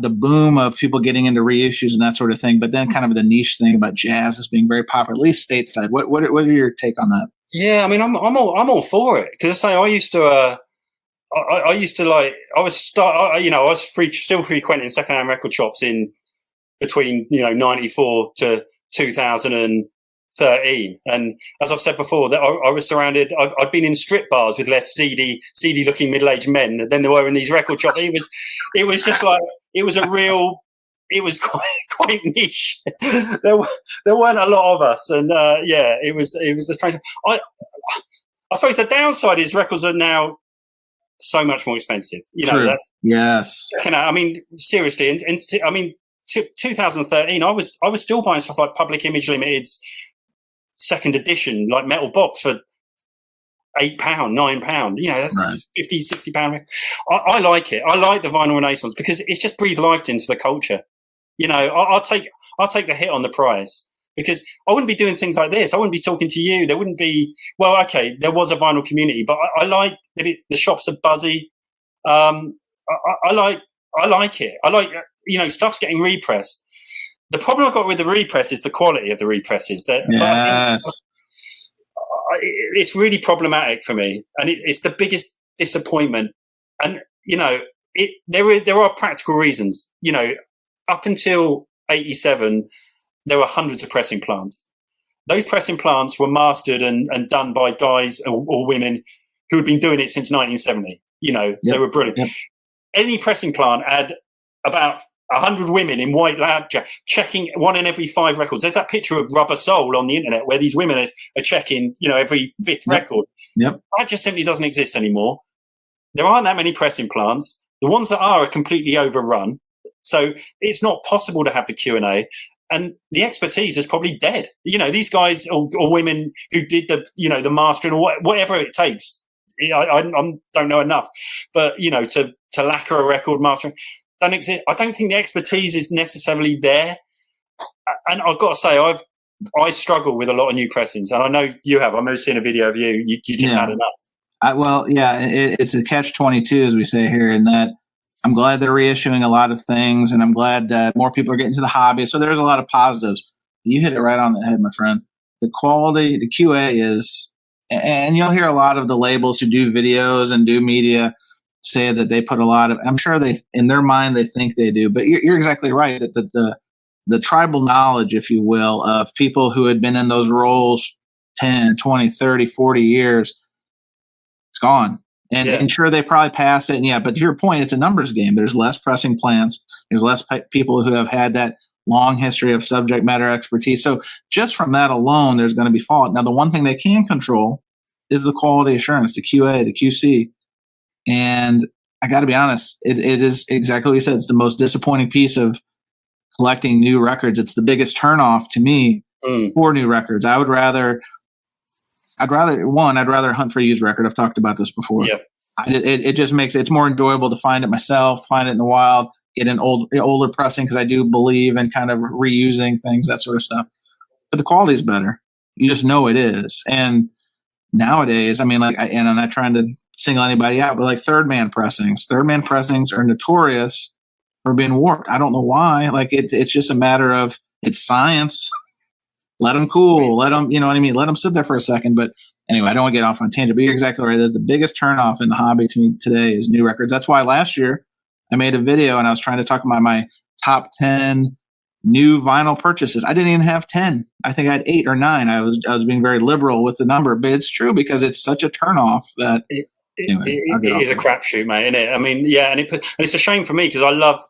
boom of people getting into reissues and that sort of thing, but then kind of the niche thing about jazz as being very popular, at least stateside. What are your take on that? Yeah, I mean, I'm all for it, because I used to. I was still frequenting secondhand record shops in between 94 to 2013, and as I've said before, that I was surrounded. I'd been in strip bars with less seedy looking middle aged men than there were in these record shops. It was just like it was quite niche. There weren't a lot of us, and it was a strange. I suppose the downside is records are now so much more expensive. True. Yes. I mean, seriously, and I mean, 2013, I was still buying stuff like Public Image Limited's second edition, like metal box for £8, £9. That's right. £50-60. I like it. I like the vinyl renaissance because it's just breathed life into the culture. I'll take the hit on the price. Because I wouldn't be doing things like this. I wouldn't be talking to you. There wouldn't be. Well, okay, there was a vinyl community, but I like that the shops are buzzy. I like it. I like stuff's getting repressed. The problem I've got with the repress is the quality of the represses. Yes. It's really problematic for me, and it's the biggest disappointment. And there are practical reasons. Up until 87. There were hundreds of pressing plants. Those pressing plants were mastered and done by guys or women who had been doing it since 1970. They were brilliant. Yep. Any pressing plant had about 100 women in white lab checking one in every 5 records. There's that picture of Rubber Soul on the internet where these women are checking, every 5th record. Yep. That just simply doesn't exist anymore. There aren't that many pressing plants. The ones that are completely overrun. So it's not possible to have the Q&A. And the expertise is probably dead. These guys or women who did the mastering or whatever it takes. I don't know enough. But, to lacquer a record mastering, don't exist. I don't think the expertise is necessarily there. And I've got to say, I struggle with a lot of new pressings. And I know you have. I remember seeing a video of you. You just had enough. It's a catch-22, as we say here, in that I'm glad they're reissuing a lot of things, and I'm glad that more people are getting to the hobby. So there's a lot of positives. You hit it right on the head, my friend. The quality, the QA is, and you'll hear a lot of the labels who do videos and do media say that they put a lot of, I'm sure in their mind, they think they do, but you're exactly right that the tribal knowledge, if you will, of people who had been in those roles 10, 20, 30, 40 years, it's gone. And sure, they probably passed it. And but to your point, it's a numbers game. There's less pressing plants. There's less people who have had that long history of subject matter expertise. So just from that alone, there's going to be fault. Now, the one thing they can control is the quality assurance, the QA, the QC. And I got to be honest, it is exactly what you said. It's the most disappointing piece of collecting new records. It's the biggest turnoff to me for new records. I'd rather hunt for a used record. I've talked about this before. Yeah. It just makes it's more enjoyable to find it myself, find it in the wild, get an older pressing because I do believe in kind of reusing things, that sort of stuff. But the quality is better. You just know it is. And nowadays, I mean, and I'm not trying to single anybody out, but like third man pressings are notorious for being warped. I don't know why. It's just a matter of it's science. Let them cool. Let them, you know what I mean? Let them sit there for a second. But anyway, I don't want to get off on a tangent, but you're exactly right. That's the biggest turnoff in the hobby to me today is new records. That's why last year I made a video and I was trying to talk about my top 10 new vinyl purchases. I didn't even have 10. I think I had 8 or 9. I was being very liberal with the number, but it's true because it's such a turnoff that it is a crapshoot, mate, isn't it? I mean, and it's a shame for me because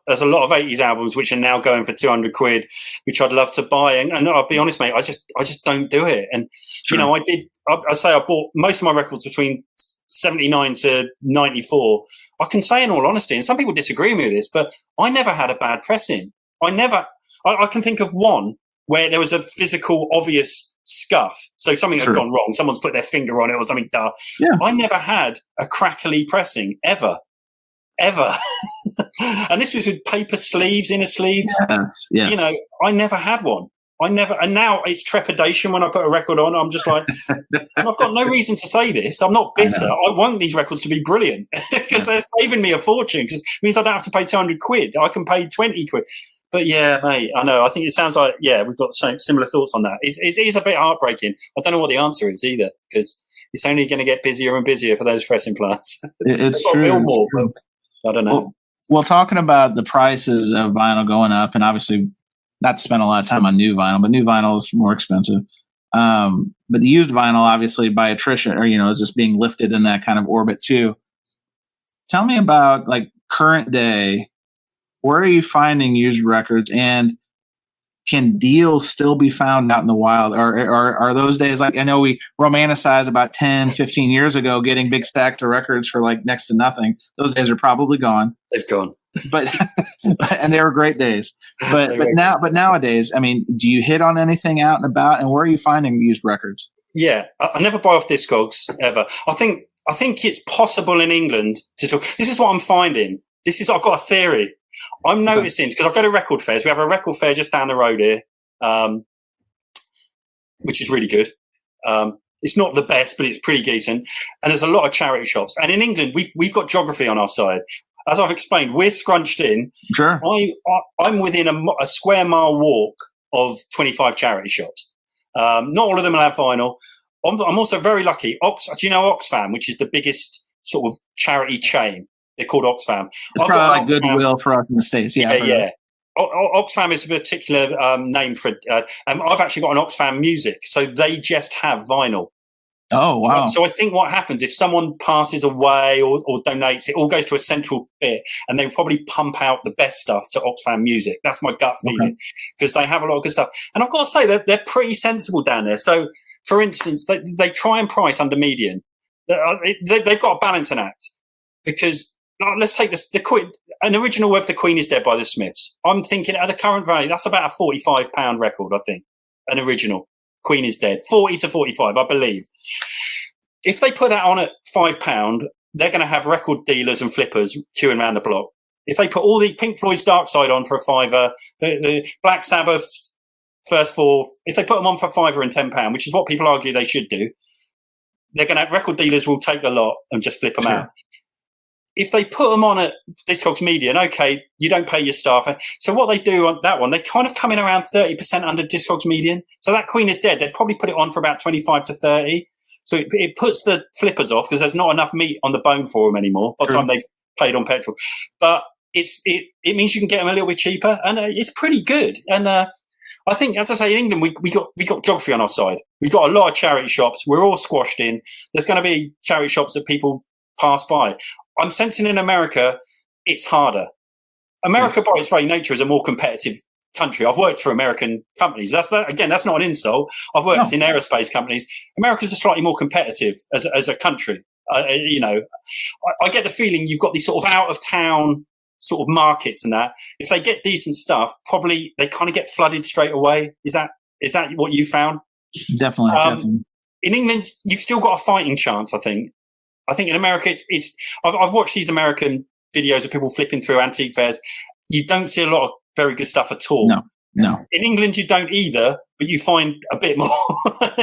there's a lot of 80s albums which are now going for 200 quid, which I'd love to buy. And I'll be honest, mate, I just don't do it. And, sure. I bought most of my records between 79 to 94. I can say in all honesty, and some people disagree with this, but I never had a bad pressing. I can think of one where there was a physical, obvious scuff. So something had gone wrong. Someone's put their finger on it or something. Yeah. I never had a crackly pressing ever. And this was with paper sleeves, inner sleeves. Yes. I never had one. And now it's trepidation when I put a record on. I'm just like, and I've got no reason to say this. I'm not bitter. I want these records to be brilliant because they're saving me a fortune because it means I don't have to pay 200 quid. I can pay 20 quid. But yeah, mate, I know. I think it sounds like, we've got the same similar thoughts on that. It is a bit heartbreaking. I don't know what the answer is either because it's only going to get busier and busier for those pressing plants. It's true. I don't know. Well, talking about the prices of vinyl going up, and obviously not to spend a lot of time on new vinyl, but new vinyl is more expensive. But the used vinyl, obviously, by attrition, or, is just being lifted in that kind of orbit too. Tell me about current day. Where are you finding used records, and can deals still be found out in the wild? Or are those days I know we romanticize about 10, 15 years ago getting big stacks of records for next to nothing. Those days are probably gone. They've gone. But and they were great days. But nowadays, I mean, do you hit on anything out and about, and where are you finding used records? Yeah, I never buy off Discogs ever. I think it's possible in England to talk. This is what I'm finding. I've got a theory. I'm noticing, because I go to record fairs. We have a record fair just down the road here, which is really good. It's not the best, but it's pretty decent. And there's a lot of charity shops. And in England, we've got geography on our side. As I've explained, we're scrunched in. Sure. I'm within a square mile walk of 25 charity shops. Not all of them will have vinyl. I'm also very lucky. Do you know Oxfam, which is the biggest sort of charity chain? They're called Oxfam. It's probably like Goodwill for us in the States. Yeah. Oxfam is a particular name for I've actually got an Oxfam Music, so they just have vinyl. Oh, wow. So I think what happens if someone passes away or donates, it all goes to a central bit, and they probably pump out the best stuff to Oxfam Music. That's my gut feeling, because they have a lot of good stuff. And I've got to say that they're pretty sensible down there. So, for instance, they try and price under median. They've got a balancing act, because let's take this, an original of The Queen is Dead by the Smiths. I'm thinking at the current value, that's about a £45 record, I think, an original. Queen is Dead, 40 to 45, I believe. If they put that on at £5, they're going to have record dealers and flippers queuing around the block. If they put all the Pink Floyd's Dark Side on for a £5, the Black Sabbath first four, if they put them on for £5 and £10, which is what people argue they should do, they're going to have record dealers will take the lot and just flip them out. If they put them on at Discogs Median, okay, you don't pay your staff. So what they do on that one, they kind of come in around 30% under Discogs Median. So that Queen is Dead, they'd probably put it on for about 25 to 30. So it puts the flippers off, because there's not enough meat on the bone for them anymore by the time they've paid on petrol. But it means you can get them a little bit cheaper, and it's pretty good. And I think, as I say, in England, we got geography on our side. We've got a lot of charity shops. We're all squashed in. There's going to be charity shops that people pass by. I'm sensing in America, it's harder. America, by its very nature, is a more competitive country. I've worked for American companies. That's not an insult. I've worked in aerospace companies. America's a slightly more competitive as a country. I get the feeling you've got these sort of out of town sort of markets and that. If they get decent stuff, probably they kind of get flooded straight away. Is that what you found? Definitely. In England, you've still got a fighting chance, I think. I think in America, I've watched these American videos of people flipping through antique fairs. You don't see a lot of very good stuff at all. No. In England, you don't either, but you find a bit more.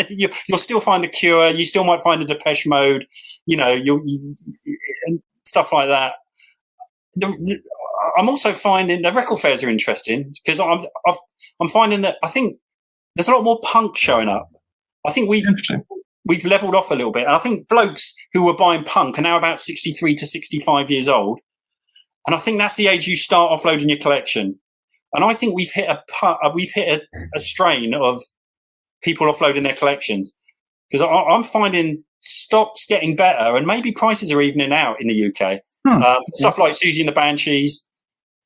You'll still find a Cure. You still might find a Depeche Mode, and stuff like that. I'm also finding the record fairs are interesting, because I'm finding that I think there's a lot more punk showing up. I think we've leveled off a little bit. And I think blokes who were buying punk are now about 63 to 65 years old. And I think that's the age you start offloading your collection. And I think we've hit a strain of people offloading their collections, because I'm finding stocks getting better, and maybe prices are evening out in the UK. Stuff like Susie and the Banshees,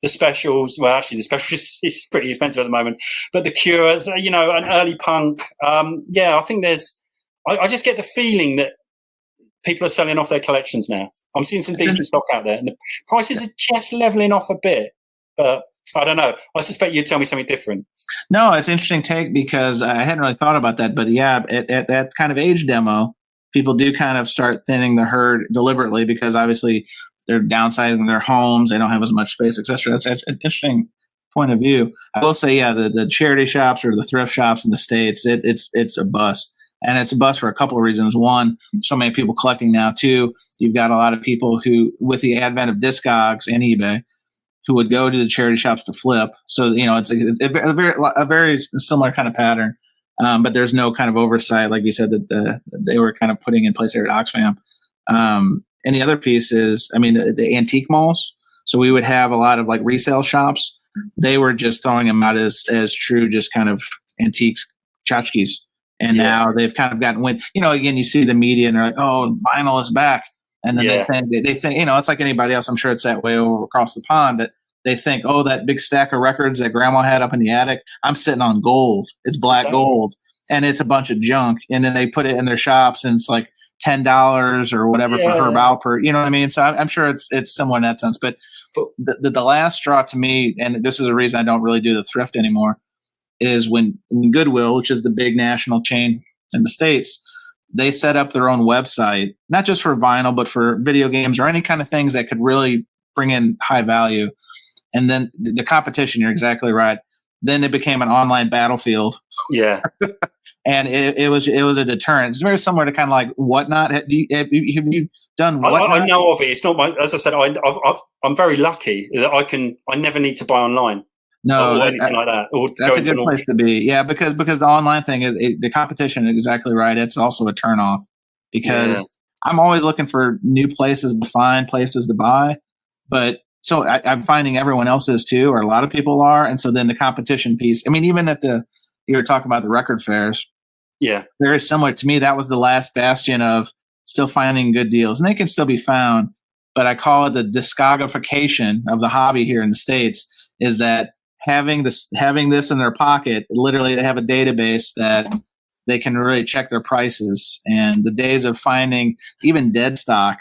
the Specials. Well, actually, the Specials is pretty expensive at the moment. But the Cure, an early punk. I think I just get the feeling that people are selling off their collections now. I'm seeing some decent stock out there, and the prices are just leveling off a bit. But I don't know. I suspect you'd tell me something different. No, it's an interesting take, because I hadn't really thought about that. But at that kind of age demo, people do kind of start thinning the herd deliberately, because obviously they're downsizing their homes. They don't have as much space, etc. That's an interesting point of view. I will say, the charity shops or the thrift shops in the States, it's a bust. And it's a bust for a couple of reasons. One, so many people collecting now. Two, you've got a lot of people who, with the advent of Discogs and eBay, who would go to the charity shops to flip. So, it's a very similar kind of pattern. But there's no kind of oversight, like you said, that they were kind of putting in place there at Oxfam. And the other piece is, the antique malls. So we would have a lot of like resale shops. They were just throwing them out as true, just kind of antiques, tchotchkes. And now they've kind of gotten wind. Again, you see the media and they're like, "Oh, vinyl is back," and then they think, it's like anybody else. I'm sure it's that way over across the pond, that they think, "Oh, that big stack of records that Grandma had up in the attic, I'm sitting on gold. It's black gold, and it's a bunch of junk." And then they put it in their shops, and it's like $10 or whatever for Herb Alpert. You know what I mean? So I'm sure it's similar in that sense. But the last straw to me, and this is a reason I don't really do the thrift anymore, is when Goodwill, which is the big national chain in the States, they set up their own website, not just for vinyl, but for video games or any kind of things that could really bring in high value. And then the competition, you're exactly right. Then it became an online battlefield. Yeah. And it was a deterrent. It's very similar to kind of like Whatnot. Have you done Whatnot? I know of it. It's not as I said, I'm very lucky that I never need to buy online. No, or anything like that. Or that's a good place to be. Yeah, because the online thing is the competition is exactly right. It's also a turnoff, because I'm always looking for new places to find, places to buy. But so I'm finding everyone else is too, or a lot of people are. And so then the competition piece, even at you were talking about the record fairs, Yeah. Very similar to me. That was the last bastion of still finding good deals, and they can still be found. But I call it the discogrification of the hobby here in the States, is that having this in their pocket, literally they have a database that they can really check their prices. And the days of finding even dead stock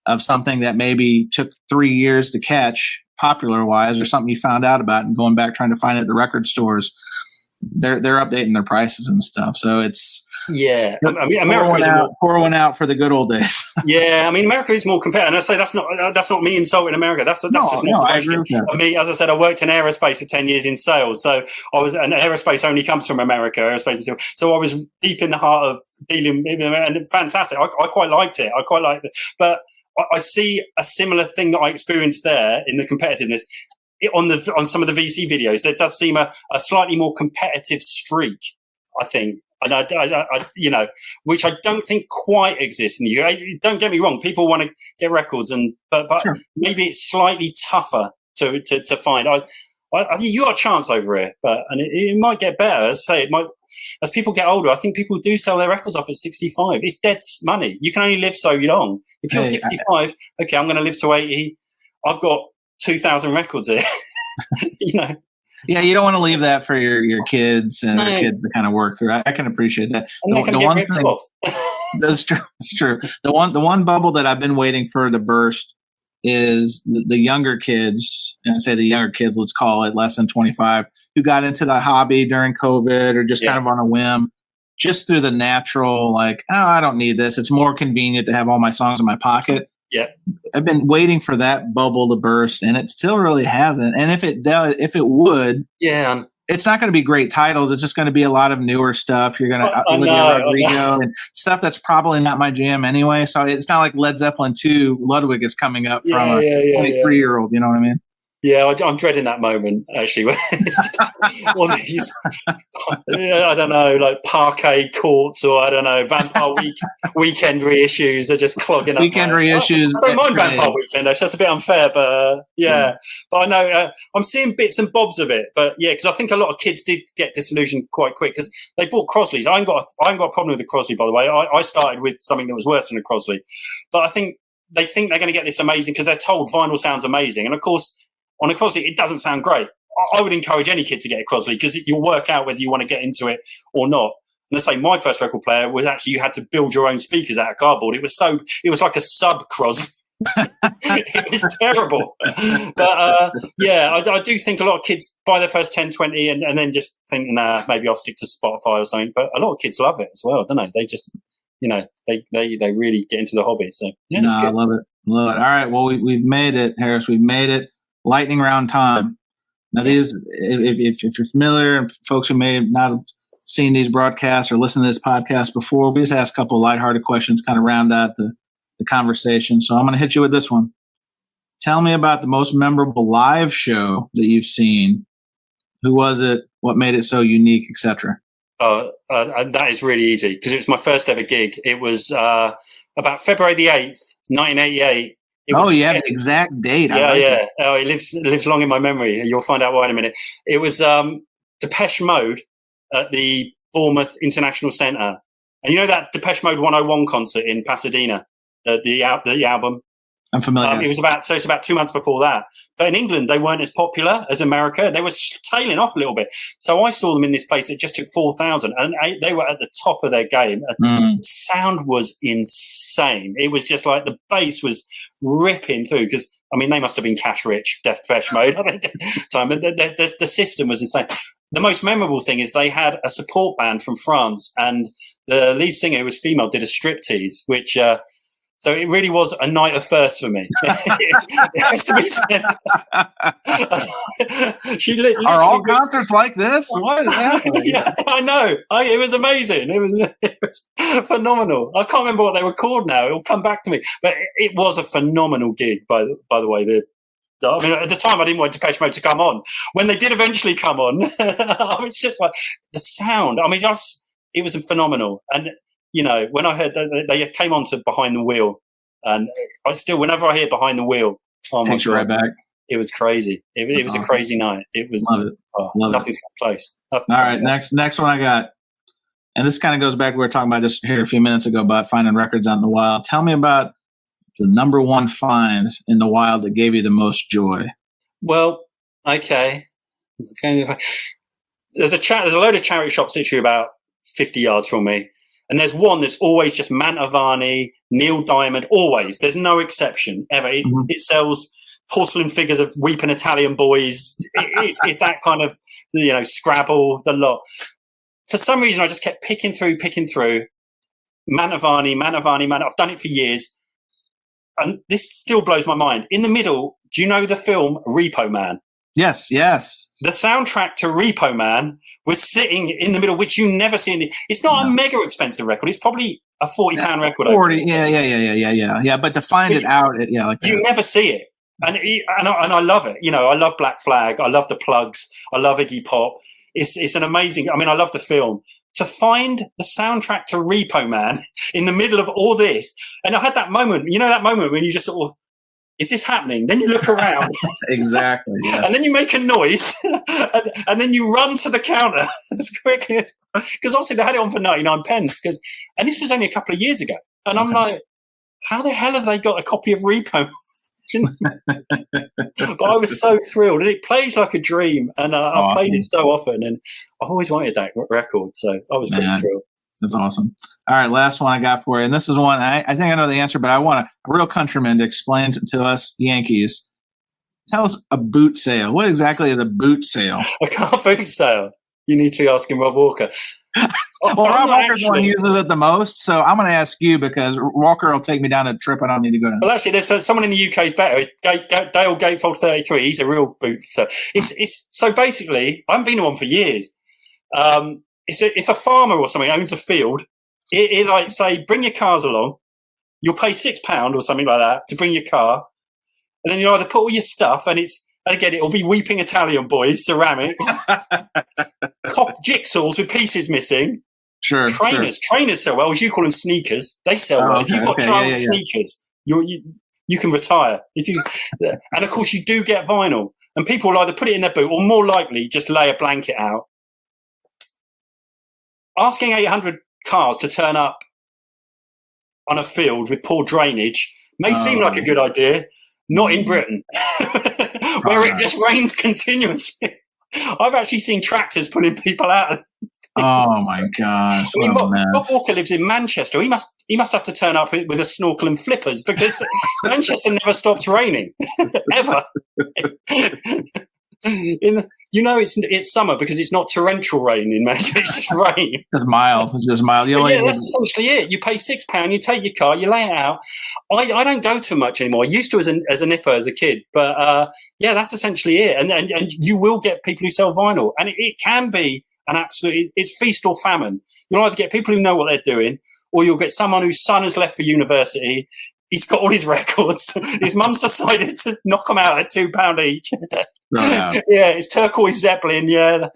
of something that maybe took 3 years to catch popular wise, or something you found out about and going back trying to find it at the record stores, they're updating their prices and stuff. So it's, yeah, I mean, America pour one out for the good old days. Yeah, I mean, America is more competitive. And I say that's not me insulting America. That's just I agree with that. I mean, as I said, I worked in aerospace for 10 years in sales, so and aerospace only comes from America. So I was deep in the heart of dealing, and fantastic. I quite liked it. But I see a similar thing that I experienced there in the competitiveness on some of the VC videos. There does seem a slightly more competitive streak, I think. And I which I don't think quite exists in the UK. Don't get me wrong; people want to get records, but sure. Maybe it's slightly tougher to find. I think you got a chance over here, and it might get better. As I say, it might. As people get older, I think people do sell their records off at 65. It's dead money. You can only live so long. If you're 65, okay, I'm going to live to 80. I've got 2,000 records here. Yeah, you don't want to leave that for your kids and their kids to kind of work through. I can appreciate that. The one thing, that's true. It's true. The one bubble that I've been waiting for to burst is the younger kids, and I say the younger kids, let's call it less than 25, who got into the hobby during COVID or just kind of on a whim, just through the natural, like, oh, I don't need this. It's more convenient to have all my songs in my pocket. Yeah, I've been waiting for that bubble to burst, and it still really hasn't. And if it does, if it would, it's not going to be great titles. It's just going to be a lot of newer stuff. You're going to Olivia Rodrigo and stuff that's probably not my jam anyway. So it's not like Led Zeppelin 2 Ludwig is coming up from a 23-year-old. You know what I mean? Yeah, I'm dreading that moment, actually. When it's just one of these, I don't know, like parquet courts, or I don't know, Vampire Weekend reissues are just clogging up. Weekend reissues. I don't mind Vampire Weekend, actually. That's a bit unfair, but But I know I'm seeing bits and bobs of it. But yeah, because I think a lot of kids did get disillusioned quite quick because they bought Crosleys. I ain't got a problem with the Crosley, by the way. I started with something that was worse than a Crosley. But I think they think they're going to get this amazing because they're told vinyl sounds amazing. And of course, on a Crosley, it doesn't sound great. I would encourage any kid to get a Crosley because you'll work out whether you want to get into it or not. And let's say my first record player was actually you had to build your own speakers out of cardboard. It was like a sub Crosley. It was terrible. But I do think a lot of kids buy their first 10, 20 and then just think, nah, maybe I'll stick to Spotify or something. But a lot of kids love it as well, don't they? They just, they really get into the hobby. So yeah, I love it. All right, well, we've made it, Harris. We've made it. Lightning round time. Now, these, if you're familiar, and folks who may not have seen these broadcasts or listened to this podcast before, we just ask a couple of lighthearted questions, kind of round out the conversation. So I'm going to hit you with this one. Tell me about the most memorable live show that you've seen. Who was it? What made it so unique, etc.? That is really easy because it was my first ever gig. It was about February the 8th, 1988. You have the exact date. Yeah. Oh, it lives long in my memory. You'll find out why in a minute. It was Depeche Mode at the Bournemouth International Centre. And you know that Depeche Mode 101 concert in Pasadena, the album? I'm familiar. It's about 2 months before that. But in England, they weren't as popular as America. They were tailing off a little bit. So I saw them in this place that just took 4,000, and they were at the top of their game. The sound was insane. It was just like the bass was ripping through because, I mean, they must have been cash rich, Depeche Mode at the time. The system was insane. The most memorable thing is they had a support band from France, and the lead singer, who was female, did a striptease, which... So it really was a night of firsts for me. It has to be said. Are all concerts like this? What is happening? Yeah, I know. It was amazing. It was phenomenal. I can't remember what they were called now. It will come back to me. But it was a phenomenal gig, by the way. I mean, at the time, I didn't want Depeche Mode to come on. When they did eventually come on, I was just like, the sound. I mean, it was phenomenal. And when I heard that they came on to Behind the Wheel, and I still, whenever I hear Behind the Wheel, oh my God, right back. It was crazy. It was a crazy night. It was Love it. Nothing's close. All right, next one I got. And this kind of goes back to what we were talking about just here a few minutes ago about finding records out in the wild. Tell me about the number one find in the wild that gave you the most joy. Well, okay. There's a load of charity shops literally about 50 yards from me. And there's one that's always just Mantovani, Neil Diamond, always. There's no exception ever. It sells porcelain figures of weeping Italian boys. It's that kind of, Scrabble, the lot. For some reason, I just kept picking through. Mantovani. I've done it for years. And this still blows my mind. In the middle, do you know the film Repo Man? Yes. The soundtrack to Repo Man was sitting in the middle, which you never see. It's not a mega expensive record. It's probably a £40 record. 40, yeah. But to find it out, you never see it, and I love it. I love Black Flag. I love the Plugs. I love Iggy Pop. It's an amazing. I mean, I love the film. To find the soundtrack to Repo Man in the middle of all this, and I had that moment. That moment when you just sort of, is this happening? Then you look around. Exactly. Yes. And then you make a noise and then you run to the counter as quickly as, because obviously they had it on for 99 pence. And this was only a couple of years ago. And I'm like, how the hell have they got a copy of Repo? But I was so thrilled. And it plays like a dream. And I played it so often. And I've always wanted that record. So I was pretty thrilled. That's awesome. All right, last one I got for you. And this is one, I think I know the answer, but I want a real countryman to explain to us Yankees. Tell us a boot sale. What exactly is a boot sale? A car boot sale. You need to be asking Rob Walker. Well, Rob Walker's the one who uses it the most, so I'm going to ask you because Walker will take me down a trip I don't need to go down. Well, actually, there's someone in the UK is better. Dale Gatefold 33. He's a real boot sale. So basically, I haven't been to one for years. If a farmer or something owns a field, it like say, bring your cars along. You'll pay £6 or something like that to bring your car, and then you either put all your stuff, and it'll be weeping Italian boys, ceramics, jigsaws with pieces missing. Sure. Trainers sell well, as you call them, sneakers. They sell well. If you've got child sneakers, you can retire. And of course you do get vinyl, and people will either put it in their boot or more likely just lay a blanket out. Asking 800 cars to turn up on a field with poor drainage may seem like a good idea. Not in Britain, where it just rains continuously. I've actually seen tractors pulling people out. Oh my gosh! Rob Walker lives in Manchester. He must have to turn up with a snorkel and flippers because Manchester never stops raining ever. It's summer because it's not torrential rain in Manchester. It's just rain. It's mild. That's essentially it. You pay £6, you take your car, you lay it out. I don't go too much anymore. I used to as a nipper as a kid, but that's essentially it. And you will get people who sell vinyl, and it can be an absolute. It's feast or famine. You'll either get people who know what they're doing, or you'll get someone whose son has left for university. He's got all his records. His mum's decided to knock them out at £2 each. Yeah, it's turquoise Zeppelin. Yeah.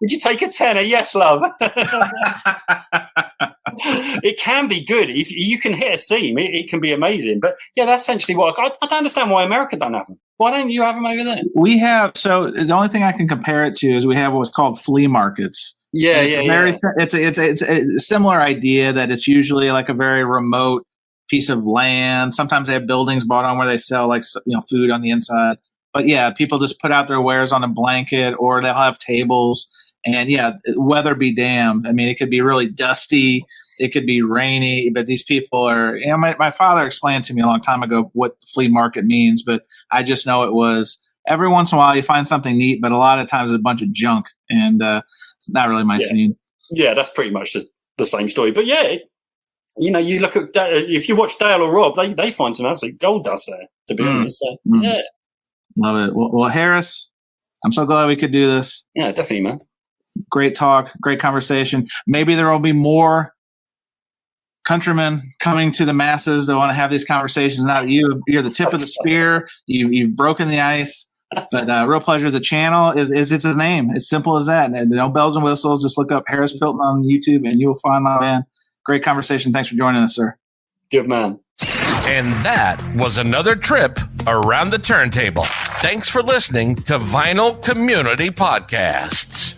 Would you take a tenner? Yes, love. It can be good. If you can hit a seam, it can be amazing. But that's essentially what I don't understand why America don't have them. Why don't you have them over there? We have. So the only thing I can compare it to is we have what's called flea markets. It's a similar idea that it's usually like a very remote piece of land. Sometimes they have buildings bought on where they sell food on the inside. But people just put out their wares on a blanket, or they'll have tables. And weather be damned. I mean, it could be really dusty, it could be rainy, but these people are. My father explained to me a long time ago what the flea market means, but I just know it was every once in a while you find something neat, but a lot of times it's a bunch of junk, and it's not really my scene. Yeah, that's pretty much the same story. But you look at if you watch Dale or Rob, they find some absolute gold dust there. To be honest, so, love it. Well, Harris, I'm so glad we could do this. Yeah, definitely, man. Great talk, great conversation. Maybe there will be more countrymen coming to the masses that want to have these conversations. Now that you're the tip of the spear, you've broken the ice. But real pleasure. The channel is it's his name. It's simple as that. No bells and whistles. Just look up Harris Pilton on YouTube, and you will find my man. Great conversation. Thanks for joining us, sir. Good man. And that was another trip around the turntable. Thanks for listening to Vinyl Community Podcasts.